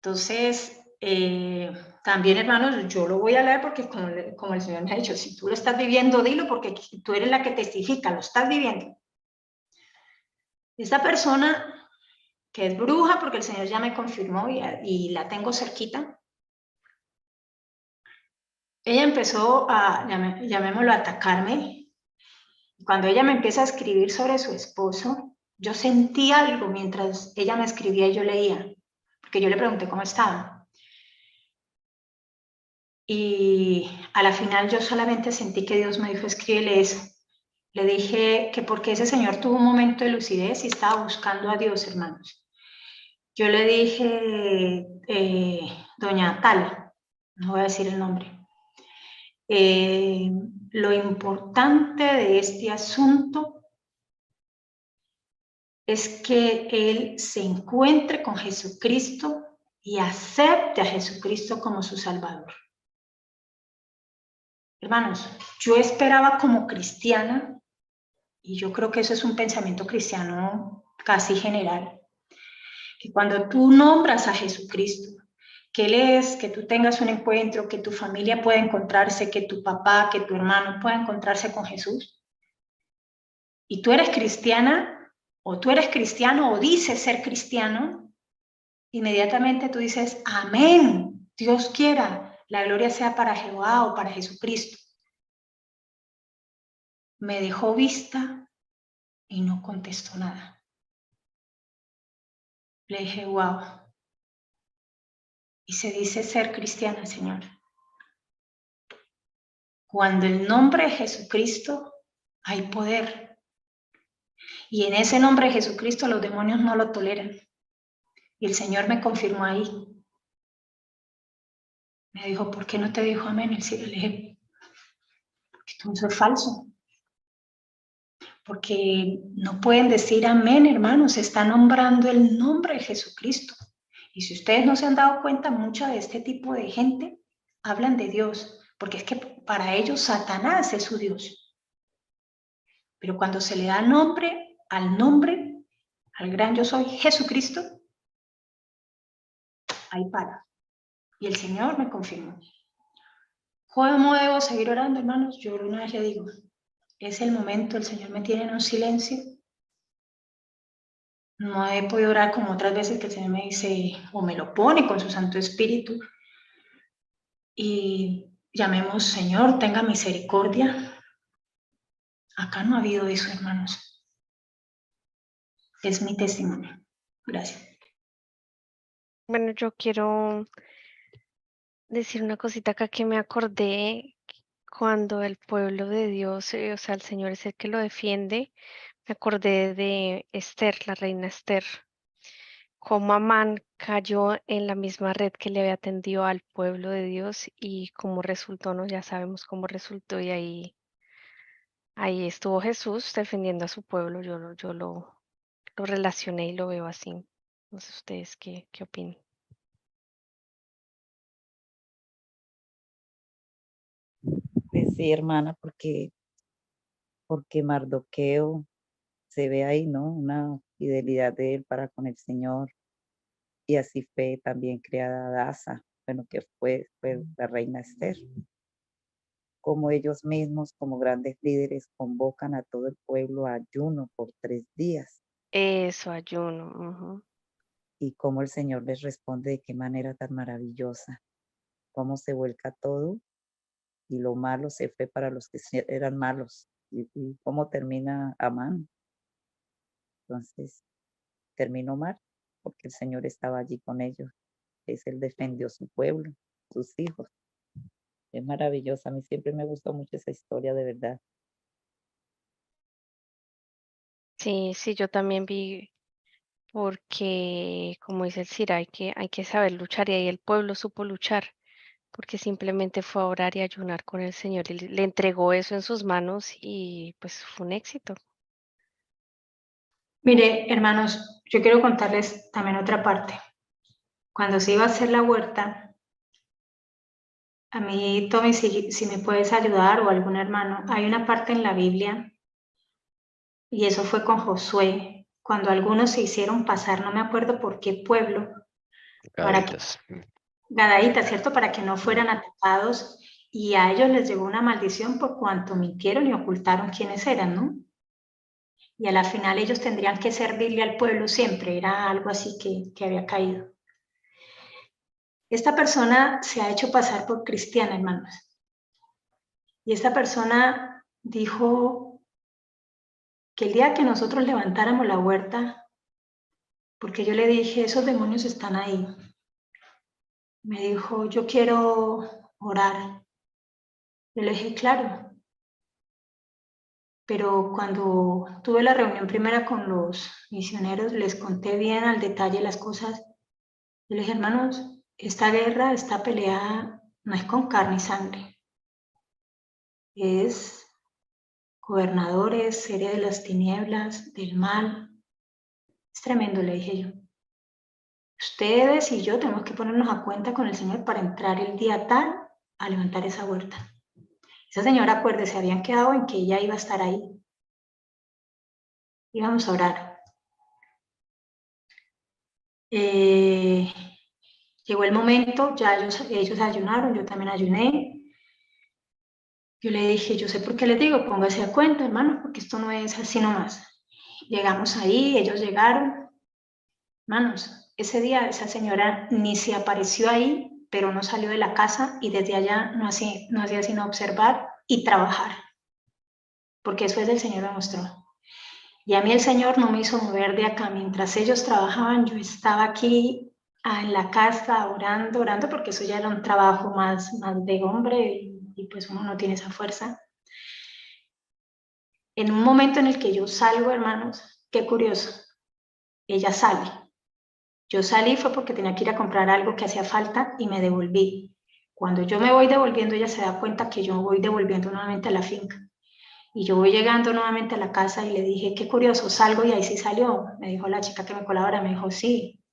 Entonces, también, hermanos, yo lo voy a leer porque como el Señor me ha dicho, si tú lo estás viviendo, dilo, porque tú eres la que testifica, lo estás viviendo. Esta persona que es bruja, porque el Señor ya me confirmó y la tengo cerquita, ella empezó a, llamémoslo, a atacarme. Cuando ella me empieza a escribir sobre su esposo, yo sentí algo mientras ella me escribía y yo leía, porque yo le pregunté cómo estaba. Y a la final yo solamente sentí que Dios me dijo, escríbele eso. Le dije que porque ese señor tuvo un momento de lucidez y estaba buscando a Dios, hermanos. Yo le dije, doña Tal, no voy a decir el nombre, lo importante de este asunto es que él se encuentre con Jesucristo y acepte a Jesucristo como su Salvador. Hermanos, yo esperaba como cristiana, y yo creo que eso es un pensamiento cristiano casi general, que cuando tú nombras a Jesucristo, que Él es, que tú tengas un encuentro, que tu familia pueda encontrarse, que tu papá, que tu hermano pueda encontrarse con Jesús, y tú eres cristiana, o tú eres cristiano, o dices ser cristiano, inmediatamente tú dices, amén, Dios quiera, la gloria sea para Jehová o para Jesucristo. Me dejó vista y no contestó nada. Le dije, wow. Y se dice ser cristiana, Señor. Cuando el nombre de Jesucristo hay poder. Y en ese nombre de Jesucristo los demonios no lo toleran. Y el Señor me confirmó ahí. Me dijo, ¿por qué no te dijo amén? Le dije, porque todo eso es falso. Porque no pueden decir amén, hermanos. Se está nombrando el nombre de Jesucristo. Y si ustedes no se han dado cuenta, mucha de este tipo de gente hablan de Dios. Porque es que para ellos Satanás es su Dios. Pero cuando se le da nombre, al gran yo soy, Jesucristo, ahí para. Y el Señor me confirmó. ¿Cómo debo seguir orando, hermanos? Yo una vez le digo, es el momento, el Señor me tiene en un silencio. No he podido orar como otras veces que el Señor me dice, o me lo pone con su Santo Espíritu. Y llamemos, Señor, tenga misericordia. Acá no ha habido eso, hermanos. Es mi testimonio. Gracias. Bueno, yo quiero decir una cosita acá que me acordé cuando el pueblo de Dios, o sea, el Señor es el que lo defiende. Me acordé de Esther, la reina Esther, cómo Amán cayó en la misma red que le había tendido al pueblo de Dios y cómo resultó, ¿no? Ya sabemos cómo resultó y ahí estuvo Jesús defendiendo a su pueblo. Yo lo relacioné y lo veo así. No sé ustedes qué opinan. Pues sí, hermana, porque Mardoqueo se ve ahí, ¿no? Una fidelidad de él para con el Señor. Y así fue también creada Adasa, bueno, que fue la reina Esther. Como ellos mismos, como grandes líderes, convocan a todo el pueblo a ayuno por 3 días. Eso, ayuno. Ujú. Y cómo el Señor les responde de qué manera tan maravillosa. Cómo se vuelca todo y lo malo se fue para los que eran malos. Y cómo termina Amán. Entonces, terminó mal, porque el Señor estaba allí con ellos. Él defendió su pueblo, sus hijos. Es maravillosa. A mí siempre me gustó mucho esa historia, de verdad. Sí, sí, yo también vi, porque como dice el Cira, hay que saber luchar y ahí el pueblo supo luchar, porque simplemente fue a orar y ayunar con el Señor y le entregó eso en sus manos y pues fue un éxito. Mire, hermanos, yo quiero contarles también otra parte. Cuando se iba a hacer la huerta, a mí, Tommy, si me puedes ayudar o algún hermano, hay una parte en la Biblia, y eso fue con Josué, cuando algunos se hicieron pasar, no me acuerdo por qué pueblo, para que, Gaditas. Gadaíta, ¿cierto? Para que no fueran atacados, y a ellos les llegó una maldición por cuanto mintieron y ocultaron quiénes eran, ¿no? Y a la final ellos tendrían que servirle al pueblo siempre, era algo así que había caído. Esta persona se ha hecho pasar por cristiana, hermanos. Y esta persona dijo que el día que nosotros levantáramos la huerta, porque yo le dije, esos demonios están ahí. Me dijo, yo quiero orar. Yo le dije, claro, pero cuando tuve la reunión primera con los misioneros, les conté bien al detalle las cosas. Yo les dije, hermanos, esta guerra, esta pelea no es con carne y sangre, es gobernadores, seres de las tinieblas, del mal. Es tremendo, le dije yo. Ustedes y yo tenemos que ponernos a cuenta con el Señor para entrar el día tal a levantar esa huerta. Esa señora, acuérdese, habían quedado en que ella iba a estar ahí. Íbamos a orar. Llegó el momento, ya ellos ayunaron, yo también ayuné. Yo le dije, yo sé por qué les digo, póngase a cuenta, hermano, porque esto no es así nomás. Llegamos ahí, ellos llegaron. Hermanos, ese día esa señora ni se apareció ahí, pero no salió de la casa y desde allá no hacía sino observar y trabajar, porque eso es el Señor me mostró. Y a mí el Señor no me hizo mover de acá. Mientras ellos trabajaban, yo estaba aquí en la casa orando, porque eso ya era un trabajo más de hombre y pues uno no tiene esa fuerza. En un momento en el que yo salgo, hermanos, qué curioso, ella sale. Yo salí fue porque tenía que ir a comprar algo que hacía falta y me devolví. Cuando yo me voy devolviendo, ella se da cuenta que yo voy devolviendo nuevamente a la finca. Y yo voy llegando nuevamente a la casa y le dije, qué curioso, salgo y ahí sí salió. Me dijo la chica que me colabora, me dijo, sí.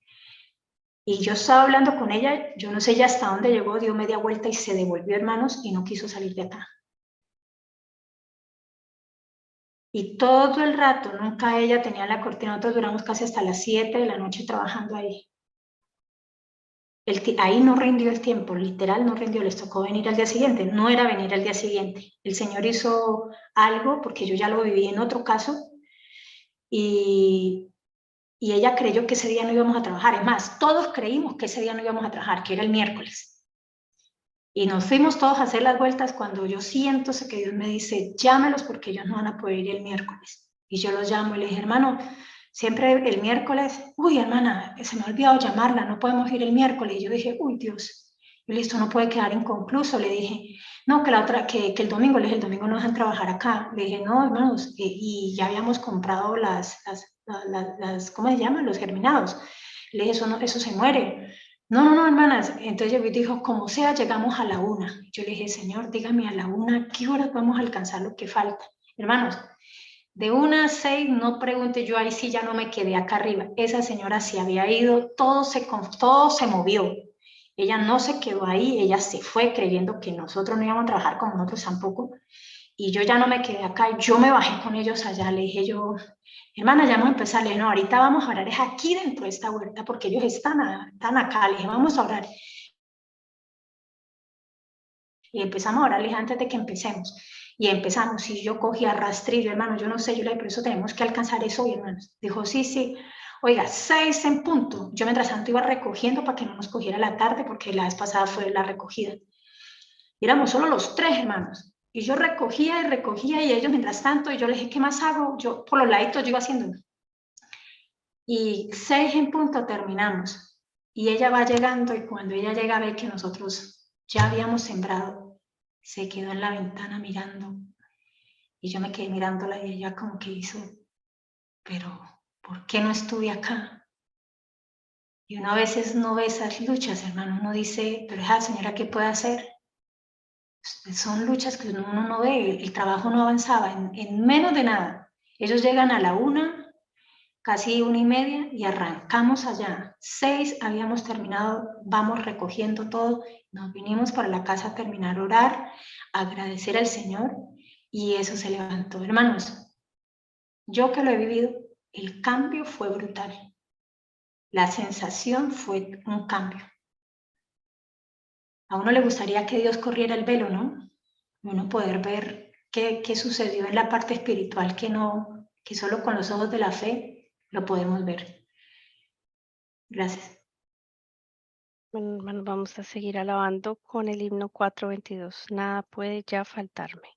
Y yo estaba hablando con ella, yo no sé ya hasta dónde llegó, dio media vuelta y se devolvió, hermanos, y no quiso salir de acá. Y todo el rato, nunca ella tenía la cortina, nosotros duramos casi hasta las 7 de la noche trabajando ahí. Ahí no rindió el tiempo, literal no rindió, les tocó venir al día siguiente, no era venir al día siguiente. El Señor hizo algo, porque yo ya lo viví en otro caso, y ella creyó que ese día no íbamos a trabajar. Es más, todos creímos que ese día no íbamos a trabajar, que era el miércoles. Y nos fuimos todos a hacer las vueltas cuando yo siento que Dios me dice, llámelos porque ellos no van a poder ir el miércoles. Y yo los llamo y le dije, hermano, siempre el miércoles, uy, hermana, se me ha olvidado llamarla, no podemos ir el miércoles. Y yo dije, uy, Dios, y listo, no puede quedar inconcluso. Le dije, no, que el domingo, le dije, el domingo no dejan trabajar acá. Le dije, no, hermanos, y ya habíamos comprado las ¿cómo se llaman? Los germinados. Le dije, eso se muere. No, hermanas. Entonces yo dijo, como sea, llegamos a la 1. Yo le dije, Señor, dígame a la 1, ¿qué horas vamos a alcanzar lo que falta? Hermanos, de 1 a 6, no pregunte, yo ahí sí ya no me quedé acá arriba. Esa señora se había ido, todo se movió. Ella no se quedó ahí, ella se fue creyendo que nosotros no íbamos a trabajar, como nosotros tampoco. Y yo ya no me quedé acá, yo me bajé con ellos allá. Le dije yo, hermana, ya vamos a empezar. Le dije, no, ahorita vamos a orar, es aquí dentro de esta huerta, porque ellos están acá. Le dije, vamos a orar. Y empezamos a orar, le dije, antes de que empecemos. Y empezamos, y yo cogí a rastrillo, hermano, yo no sé, yo le dije, pero eso tenemos que alcanzar eso hoy, hermanos. Dijo, sí. Oiga, 6 en punto. Yo mientras tanto iba recogiendo para que no nos cogiera la tarde, porque la vez pasada fue la recogida. Y éramos solo los 3, hermanos. Y yo recogía y ellos mientras tanto, y yo les dije, ¿qué más hago? Yo por los laditos yo iba haciendo. Y 6 en punto terminamos. Y ella va llegando y cuando ella llega ve que nosotros ya habíamos sembrado. Se quedó en la ventana mirando. Y yo me quedé mirándola y ella como que hizo, pero ¿por qué no estuve acá? Y uno a veces no ve esas luchas, hermano. Uno dice, pero esa señora, ¿qué puede hacer? Son luchas que uno no ve, el trabajo no avanzaba en menos de nada. Ellos llegan a la 1, casi 1:30 y arrancamos allá. 6 habíamos terminado, vamos recogiendo todo, nos vinimos para la casa a terminar, orar, agradecer al Señor y eso se levantó. Hermanos, yo que lo he vivido, el cambio fue brutal. La sensación fue un cambio. A uno le gustaría que Dios corriera el velo, ¿no? Uno poder ver qué sucedió en la parte espiritual que solo con los ojos de la fe lo podemos ver. Gracias. Bueno, vamos a seguir alabando con el himno 422. Nada puede ya faltarme.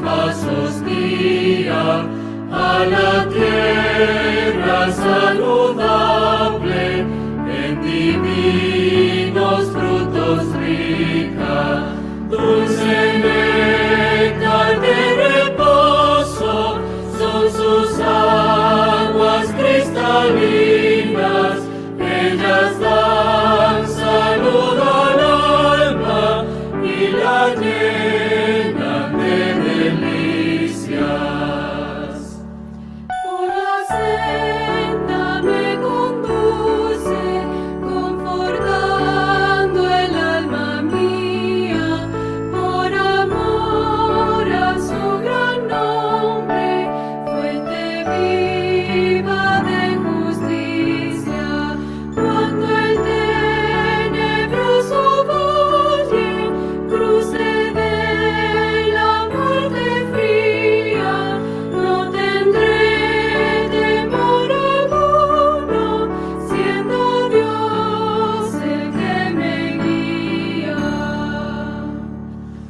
pasos guía a la tierra saludable, en divinos frutos rica, dulce néctar de reposo, son sus aguas cristalinas, ellas dan salud al alma y la llenan de delicias. Por la senda me conduce, confortando el alma mía, por amor a su gran nombre, fuente viva de justicia. Cuando el tenebroso valle cruce de la muerte fría, no tendré temor alguno, siendo Dios el que me guía.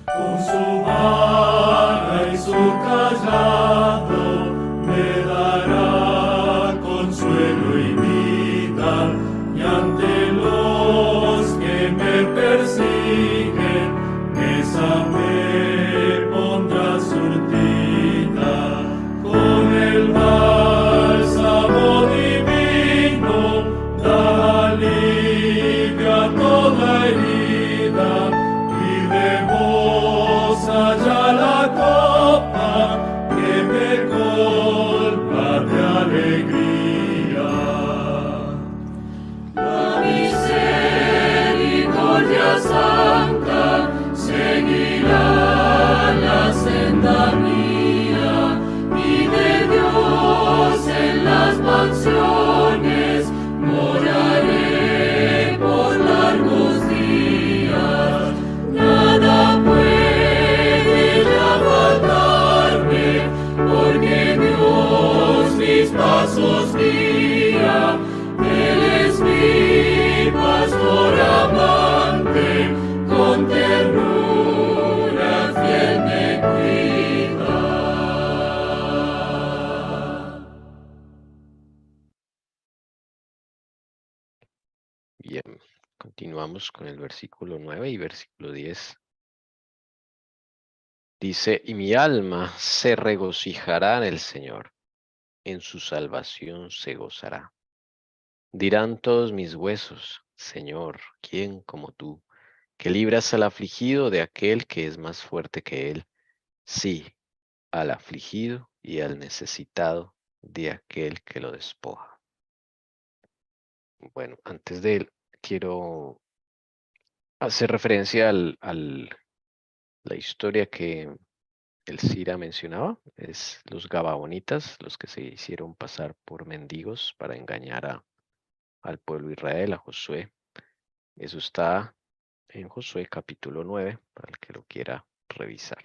Con su vara y su callado me dará consuelo y vida, y ante los que me persiguen, esa me pondrá surtida. Con el bálsamo divino da alivio a toda herida, y rebosa ya la copa que me colma de alegría. La misericordia santa seguirá la senda mía, y de Dios en las mansiones moraré por largos días. Nada puede ya faltarme, porque Dios mis pasos guía. Él es mi pastor amante, con ternura fiel me cuida. Bien, continuamos con el versículo 9 y versículo 10. Dice, y mi alma se regocijará en el Señor, en su salvación se gozará. Dirán todos mis huesos, Señor, ¿quién como tú, que libras al afligido de aquel que es más fuerte que él? Sí, al afligido y al necesitado de aquel que lo despoja. Bueno, antes de él, quiero hacer referencia la historia que el Sira mencionaba. Es los Gabaonitas, los que se hicieron pasar por mendigos para engañar al pueblo de Israel, a Josué. Eso está en Josué capítulo 9, para el que lo quiera revisar.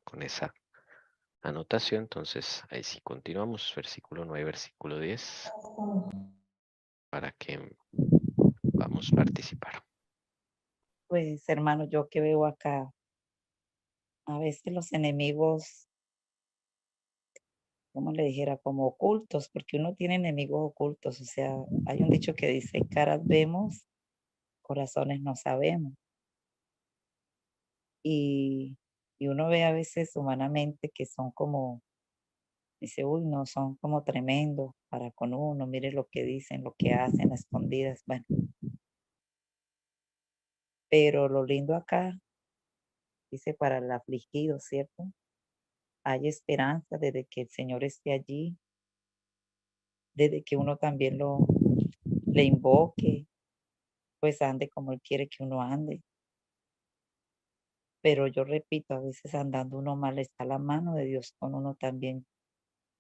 Con esa anotación, entonces ahí sí continuamos, versículo 9, versículo 10, para que vamos a participar. Pues hermano, yo que veo acá, a veces los enemigos, como le dijera, como ocultos, porque uno tiene enemigos ocultos, o sea, hay un dicho que dice, caras vemos, corazones no sabemos. Y uno ve a veces humanamente que son como, dice, uy, no, son como tremendos para con uno, mire lo que dicen, lo que hacen a escondidas, bueno. Pero lo lindo acá, dice, para el afligido, ¿cierto? Hay esperanza desde que el Señor esté allí, desde que uno también le invoque, pues ande como Él quiere que uno ande. Pero yo repito, a veces andando uno mal está la mano de Dios con uno también.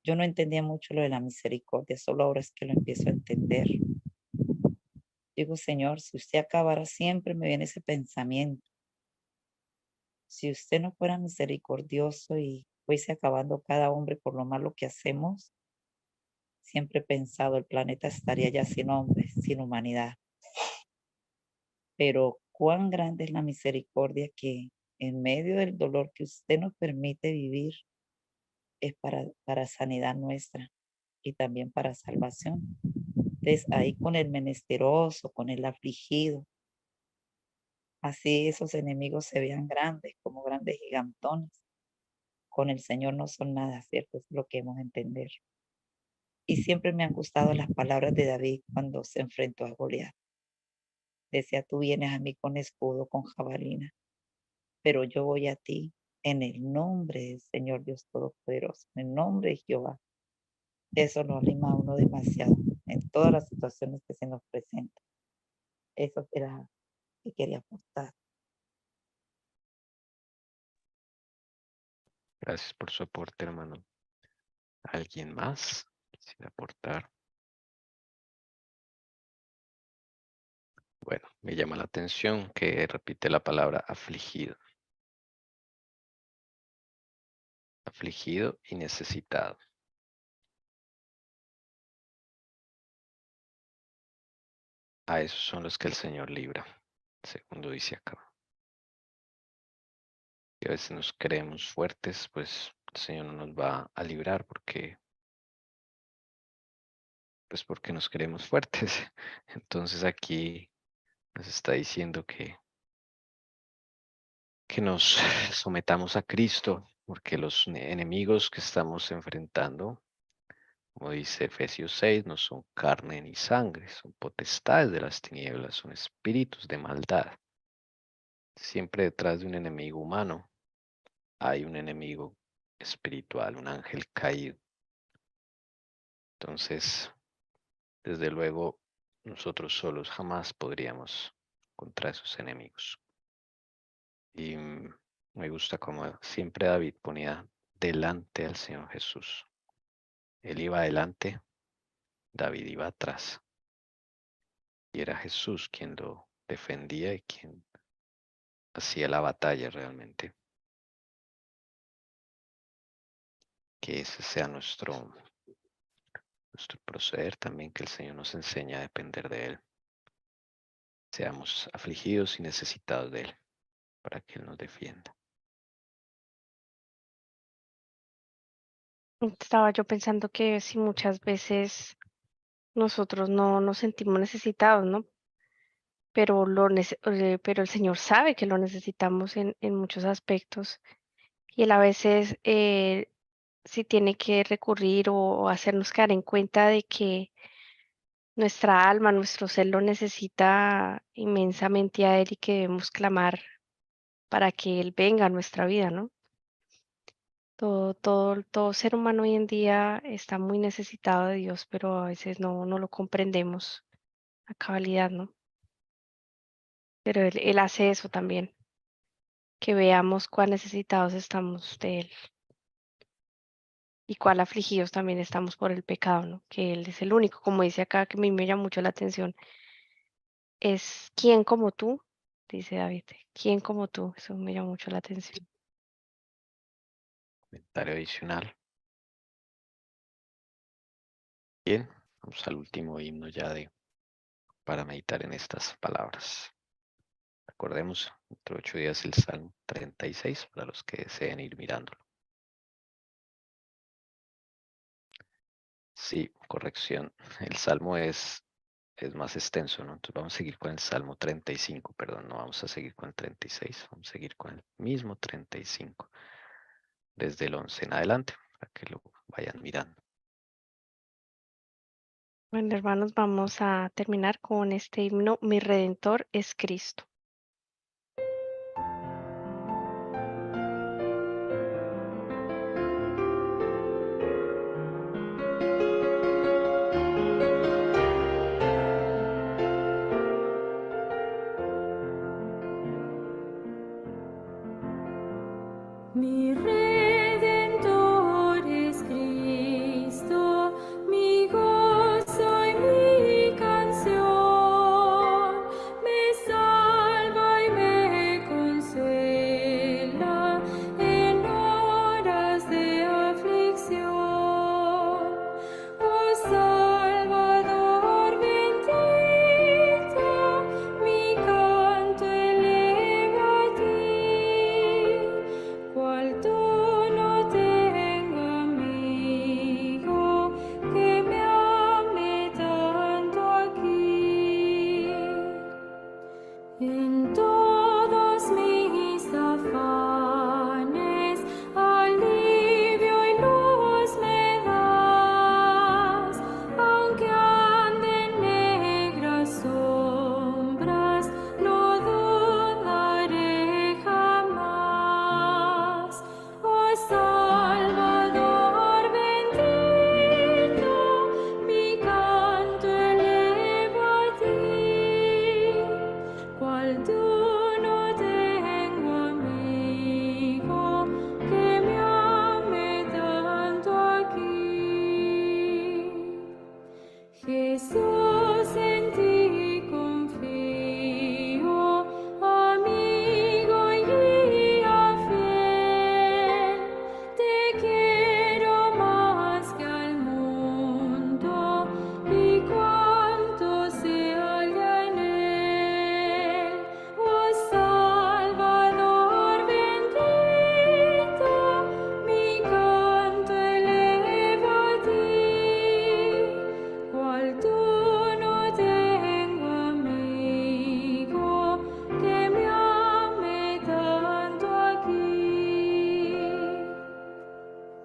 Yo no entendía mucho lo de la misericordia, solo ahora es que lo empiezo a entender. Digo, Señor, si usted acabara, siempre me viene ese pensamiento. Si usted no fuera misericordioso y fuese acabando cada hombre por lo malo que hacemos, siempre he pensado, el planeta estaría ya sin hombres, sin humanidad. Pero cuán grande es la misericordia que en medio del dolor que usted nos permite vivir, es para sanidad nuestra y también para salvación. Entonces, ahí con el menesteroso, con el afligido, así esos enemigos se vean grandes, como grandes gigantones. Con el Señor no son nada, ¿cierto? Es lo que hemos de entender. Y siempre me han gustado las palabras de David cuando se enfrentó a Goliat. Decía, tú vienes a mí con escudo, con jabalina, pero yo voy a ti en el nombre del Señor Dios Todopoderoso, en el nombre de Jehová. Eso lo anima a uno demasiado en todas las situaciones que se nos presentan. Eso era lo que quería aportar. Gracias por su aporte, hermano. ¿Alguien más quisiera aportar? Bueno, me llama la atención que repite la palabra afligido. Afligido y necesitado. A esos son los que el Señor libra, segundo dice acá. Y a veces nos creemos fuertes, pues el Señor no nos va a librar porque nos creemos fuertes. Entonces aquí nos está diciendo que nos sometamos a Cristo, porque los enemigos que estamos enfrentando, como dice Efesios 6, no son carne ni sangre, son potestades de las tinieblas, son espíritus de maldad. Siempre detrás de un enemigo humano hay un enemigo espiritual, un ángel caído. Entonces, desde luego, nosotros solos jamás podríamos contra esos enemigos. Y me gusta como siempre David ponía delante al Señor Jesús. Él iba adelante, David iba atrás. Y era Jesús quien lo defendía y quien hacía la batalla realmente. Que ese sea nuestro proceder también, que el Señor nos enseñe a depender de Él. Seamos afligidos y necesitados de Él, para que Él nos defienda. Estaba yo pensando que si muchas veces nosotros no nos sentimos necesitados, ¿no? Pero pero el Señor sabe que lo necesitamos en muchos aspectos y Él a veces sí tiene que recurrir o hacernos caer en cuenta de que nuestra alma, nuestro ser lo necesita inmensamente a Él y que debemos clamar para que Él venga a nuestra vida, ¿no? Todo ser humano hoy en día está muy necesitado de Dios, pero a veces no lo comprendemos a cabalidad, ¿no? Pero Él hace eso también, que veamos cuán necesitados estamos de Él y cuán afligidos también estamos por el pecado, ¿no? Que Él es el único, como dice acá, que a mí me llama mucho la atención, es ¿quién como tú? Dice David, ¿quién como tú? Eso me llama mucho la atención. Comentario adicional. Bien, vamos al último himno ya para meditar en estas palabras. Recordemos, dentro de 8 días el Salmo 36 para los que deseen ir mirándolo. Sí, corrección. El Salmo es más extenso, ¿no? Entonces vamos a seguir con el Salmo 35, perdón, no vamos a seguir con el 36, vamos a seguir con el mismo 35, desde el 11 en adelante, para que lo vayan mirando. Bueno, hermanos, vamos a terminar con este himno, Mi Redentor es Cristo. Mi Redentor es Cristo, mi gozo y mi canción, me salva.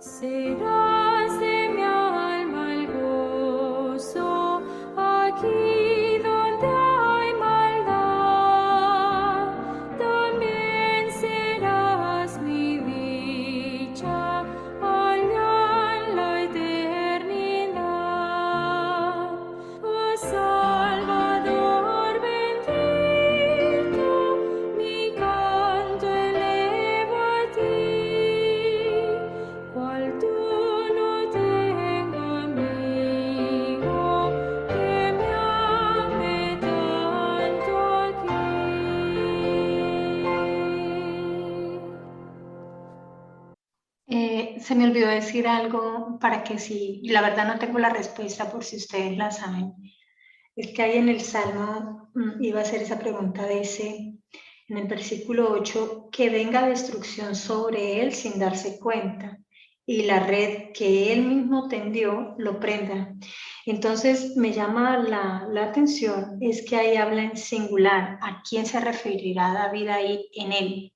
Serás de mi alma el gozo, aquí donde hay maldad. También serás mi dicha, allá en la eternidad. Oh Salvador bendito, mi canto elevo a ti. Cual tú no tengo amigo que me ame tanto aquí. Se me olvidó decir algo para que si, la verdad no tengo la respuesta por si ustedes la saben. Es que ahí en el Salmo, iba a hacer esa pregunta, dice en el versículo 8, que venga destrucción sobre él sin darse cuenta y la red que él mismo tendió lo prenda. Entonces me llama la atención, es que ahí habla en singular. ¿A quién se referirá David ahí en él?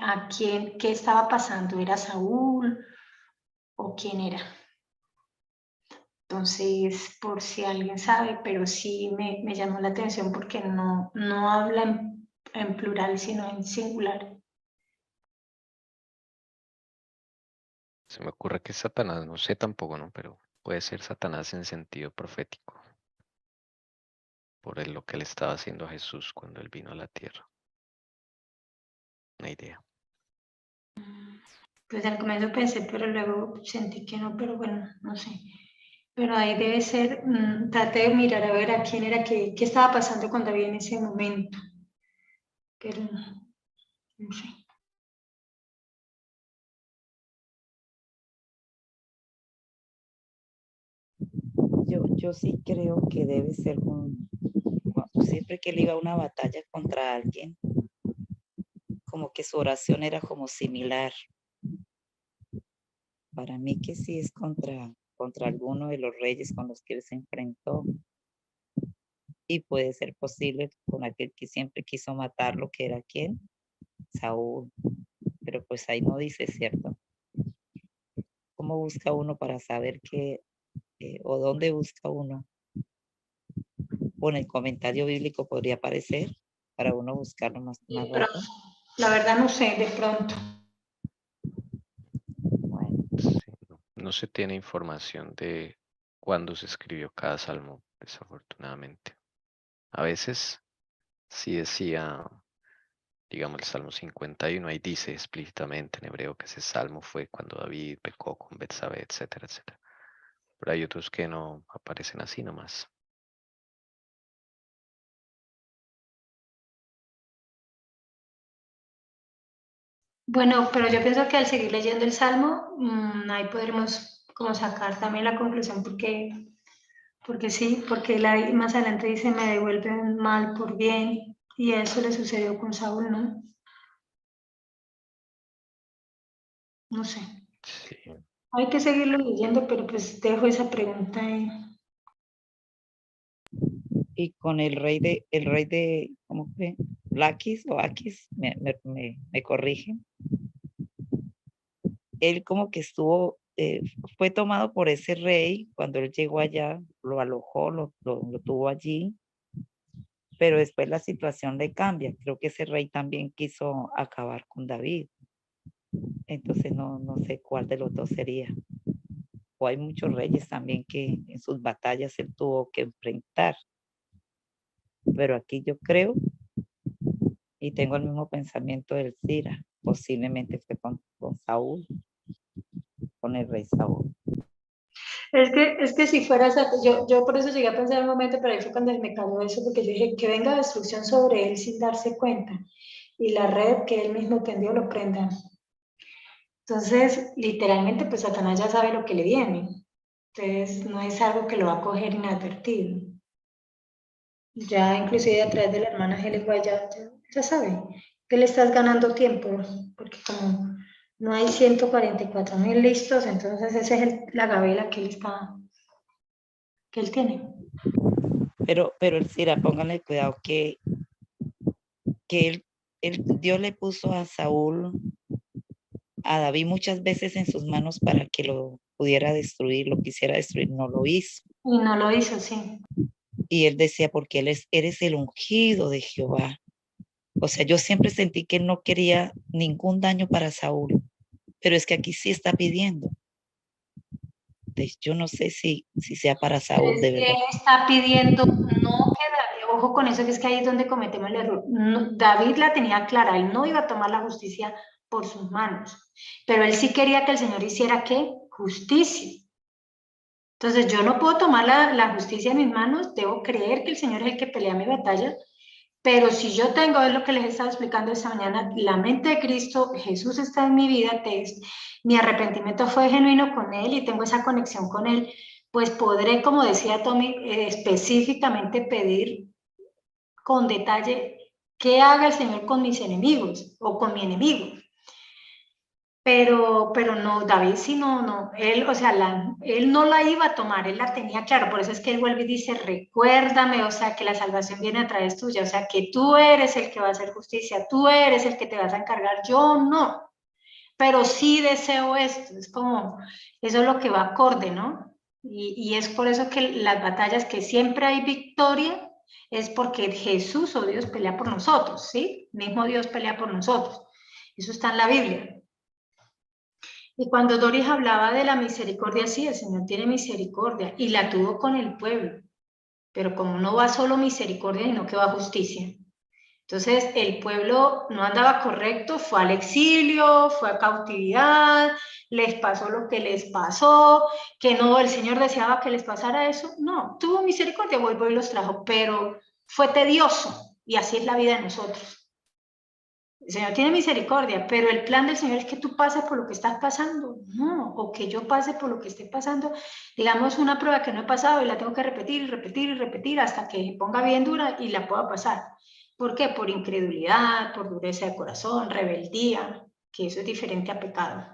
¿A quién? ¿Qué estaba pasando? ¿Era Saúl o quién era? Entonces, por si alguien sabe, pero sí me llamó la atención porque no habla en plural, sino en singular. Se me ocurre que es Satanás, no sé tampoco, ¿no? Pero puede ser Satanás en sentido profético, por lo que le estaba haciendo a Jesús cuando él vino a la tierra. Una idea. Pues al comienzo pensé, pero luego sentí que no, pero bueno, no sé. Pero ahí debe ser, traté de mirar a ver a quién era, qué estaba pasando con David en ese momento. Pero no sé. Yo sí creo que debe ser siempre que él iba a una batalla contra alguien, como que su oración era como similar. Para mí que sí es contra alguno de los reyes con los que él se enfrentó. Y puede ser posible con aquel que siempre quiso matarlo, que era ¿quién? Saúl. Pero pues ahí no dice, ¿cierto? ¿Cómo busca uno para saber qué o dónde busca uno? O en el comentario bíblico podría aparecer para uno buscarlo más rápido. La verdad no sé, de pronto. Bueno, Sí, no se tiene información de cuándo se escribió cada salmo, desafortunadamente. A veces sí decía, digamos, el Salmo 51, ahí dice explícitamente en hebreo que ese salmo fue cuando David pecó con Betsabé, etcétera, etcétera. Pero hay otros que no aparecen así nomás. Bueno, pero yo pienso que al seguir leyendo el Salmo, ahí podremos como sacar también la conclusión, porque sí, porque más adelante dice, me devuelven mal por bien, y eso le sucedió con Saúl, ¿no? No sé. Sí. Hay que seguirlo leyendo, pero pues dejo esa pregunta ahí. y con el rey de, ¿cómo fue? Laquis o Aquis, me corrigen. Él como que estuvo, fue tomado por ese rey cuando él llegó allá, lo alojó, lo tuvo allí, pero después la situación le cambia. Creo que ese rey también quiso acabar con David. Entonces no sé cuál de los dos sería. O hay muchos reyes también que en sus batallas él tuvo que enfrentar. Pero aquí yo creo y tengo el mismo pensamiento del Cira. Posiblemente fue con Saúl, con el rey Saúl. Es que si fuera, yo por eso llegué a pensar un momento, pero ahí fue cuando me cayó eso, porque yo dije, que venga destrucción sobre él sin darse cuenta, y la red que él mismo tendió lo prenda. Entonces, literalmente, pues Satanás ya sabe lo que le viene. Entonces, no es algo que lo va a coger inadvertido. Ya inclusive a través de la hermana Helen ya sabe que le estás ganando tiempo, porque como no hay 144.000 listos, entonces esa es la gabela que él tiene. Pero el Cira, pónganle cuidado que Dios le puso a Saúl a David muchas veces en sus manos para que lo pudiera destruir, lo quisiera destruir, no lo hizo. Y no lo hizo, sí. Y él decía, porque eres el ungido de Jehová. O sea, yo siempre sentí que él no quería ningún daño para Saúl, pero es que aquí sí está pidiendo. Yo no sé si sea para Saúl, de verdad. Él está pidiendo, no que David, ojo con eso, que es que ahí es donde cometemos el error. No, David la tenía clara, él no iba a tomar la justicia por sus manos, pero él sí quería que el Señor hiciera, ¿qué? Justicia. Entonces yo no puedo tomar la justicia en mis manos, debo creer que el Señor es el que pelea mi batalla, pero si yo tengo, es lo que les he estado explicando esta mañana, la mente de Cristo, Jesús está en mi vida, mi arrepentimiento fue genuino con Él y tengo esa conexión con Él, pues podré, como decía Tommy, específicamente pedir con detalle qué haga el Señor con mis enemigos o con mi enemigo. Pero no, David sí no, él, o sea, él no la iba a tomar, él la tenía claro, por eso es que él vuelve y dice, recuérdame, o sea, que la salvación viene a través tuya, o sea, que tú eres el que va a hacer justicia, tú eres el que te vas a encargar, yo no, pero sí deseo esto, es como, eso es lo que va acorde, ¿no? Y es por eso que las batallas que siempre hay victoria, es porque Jesús o Dios pelea por nosotros, ¿sí? Mismo Dios pelea por nosotros, eso está en la Biblia. Y cuando Doris hablaba de la misericordia, sí, el Señor tiene misericordia y la tuvo con el pueblo, pero como no va solo misericordia, sino que va justicia. Entonces el pueblo no andaba correcto, fue al exilio, fue a cautividad, les pasó lo que les pasó, que no, el Señor deseaba que les pasara eso, no, tuvo misericordia, vuelvo y los trajo, pero fue tedioso y así es la vida de nosotros. El Señor tiene misericordia, pero el plan del Señor es que tú pases por lo que estás pasando, no, o que yo pase por lo que esté pasando, digamos una prueba que no he pasado y la tengo que repetir y repetir y repetir hasta que ponga bien dura y la pueda pasar. ¿Por qué? Por incredulidad, por dureza de corazón, rebeldía, que eso es diferente a pecado.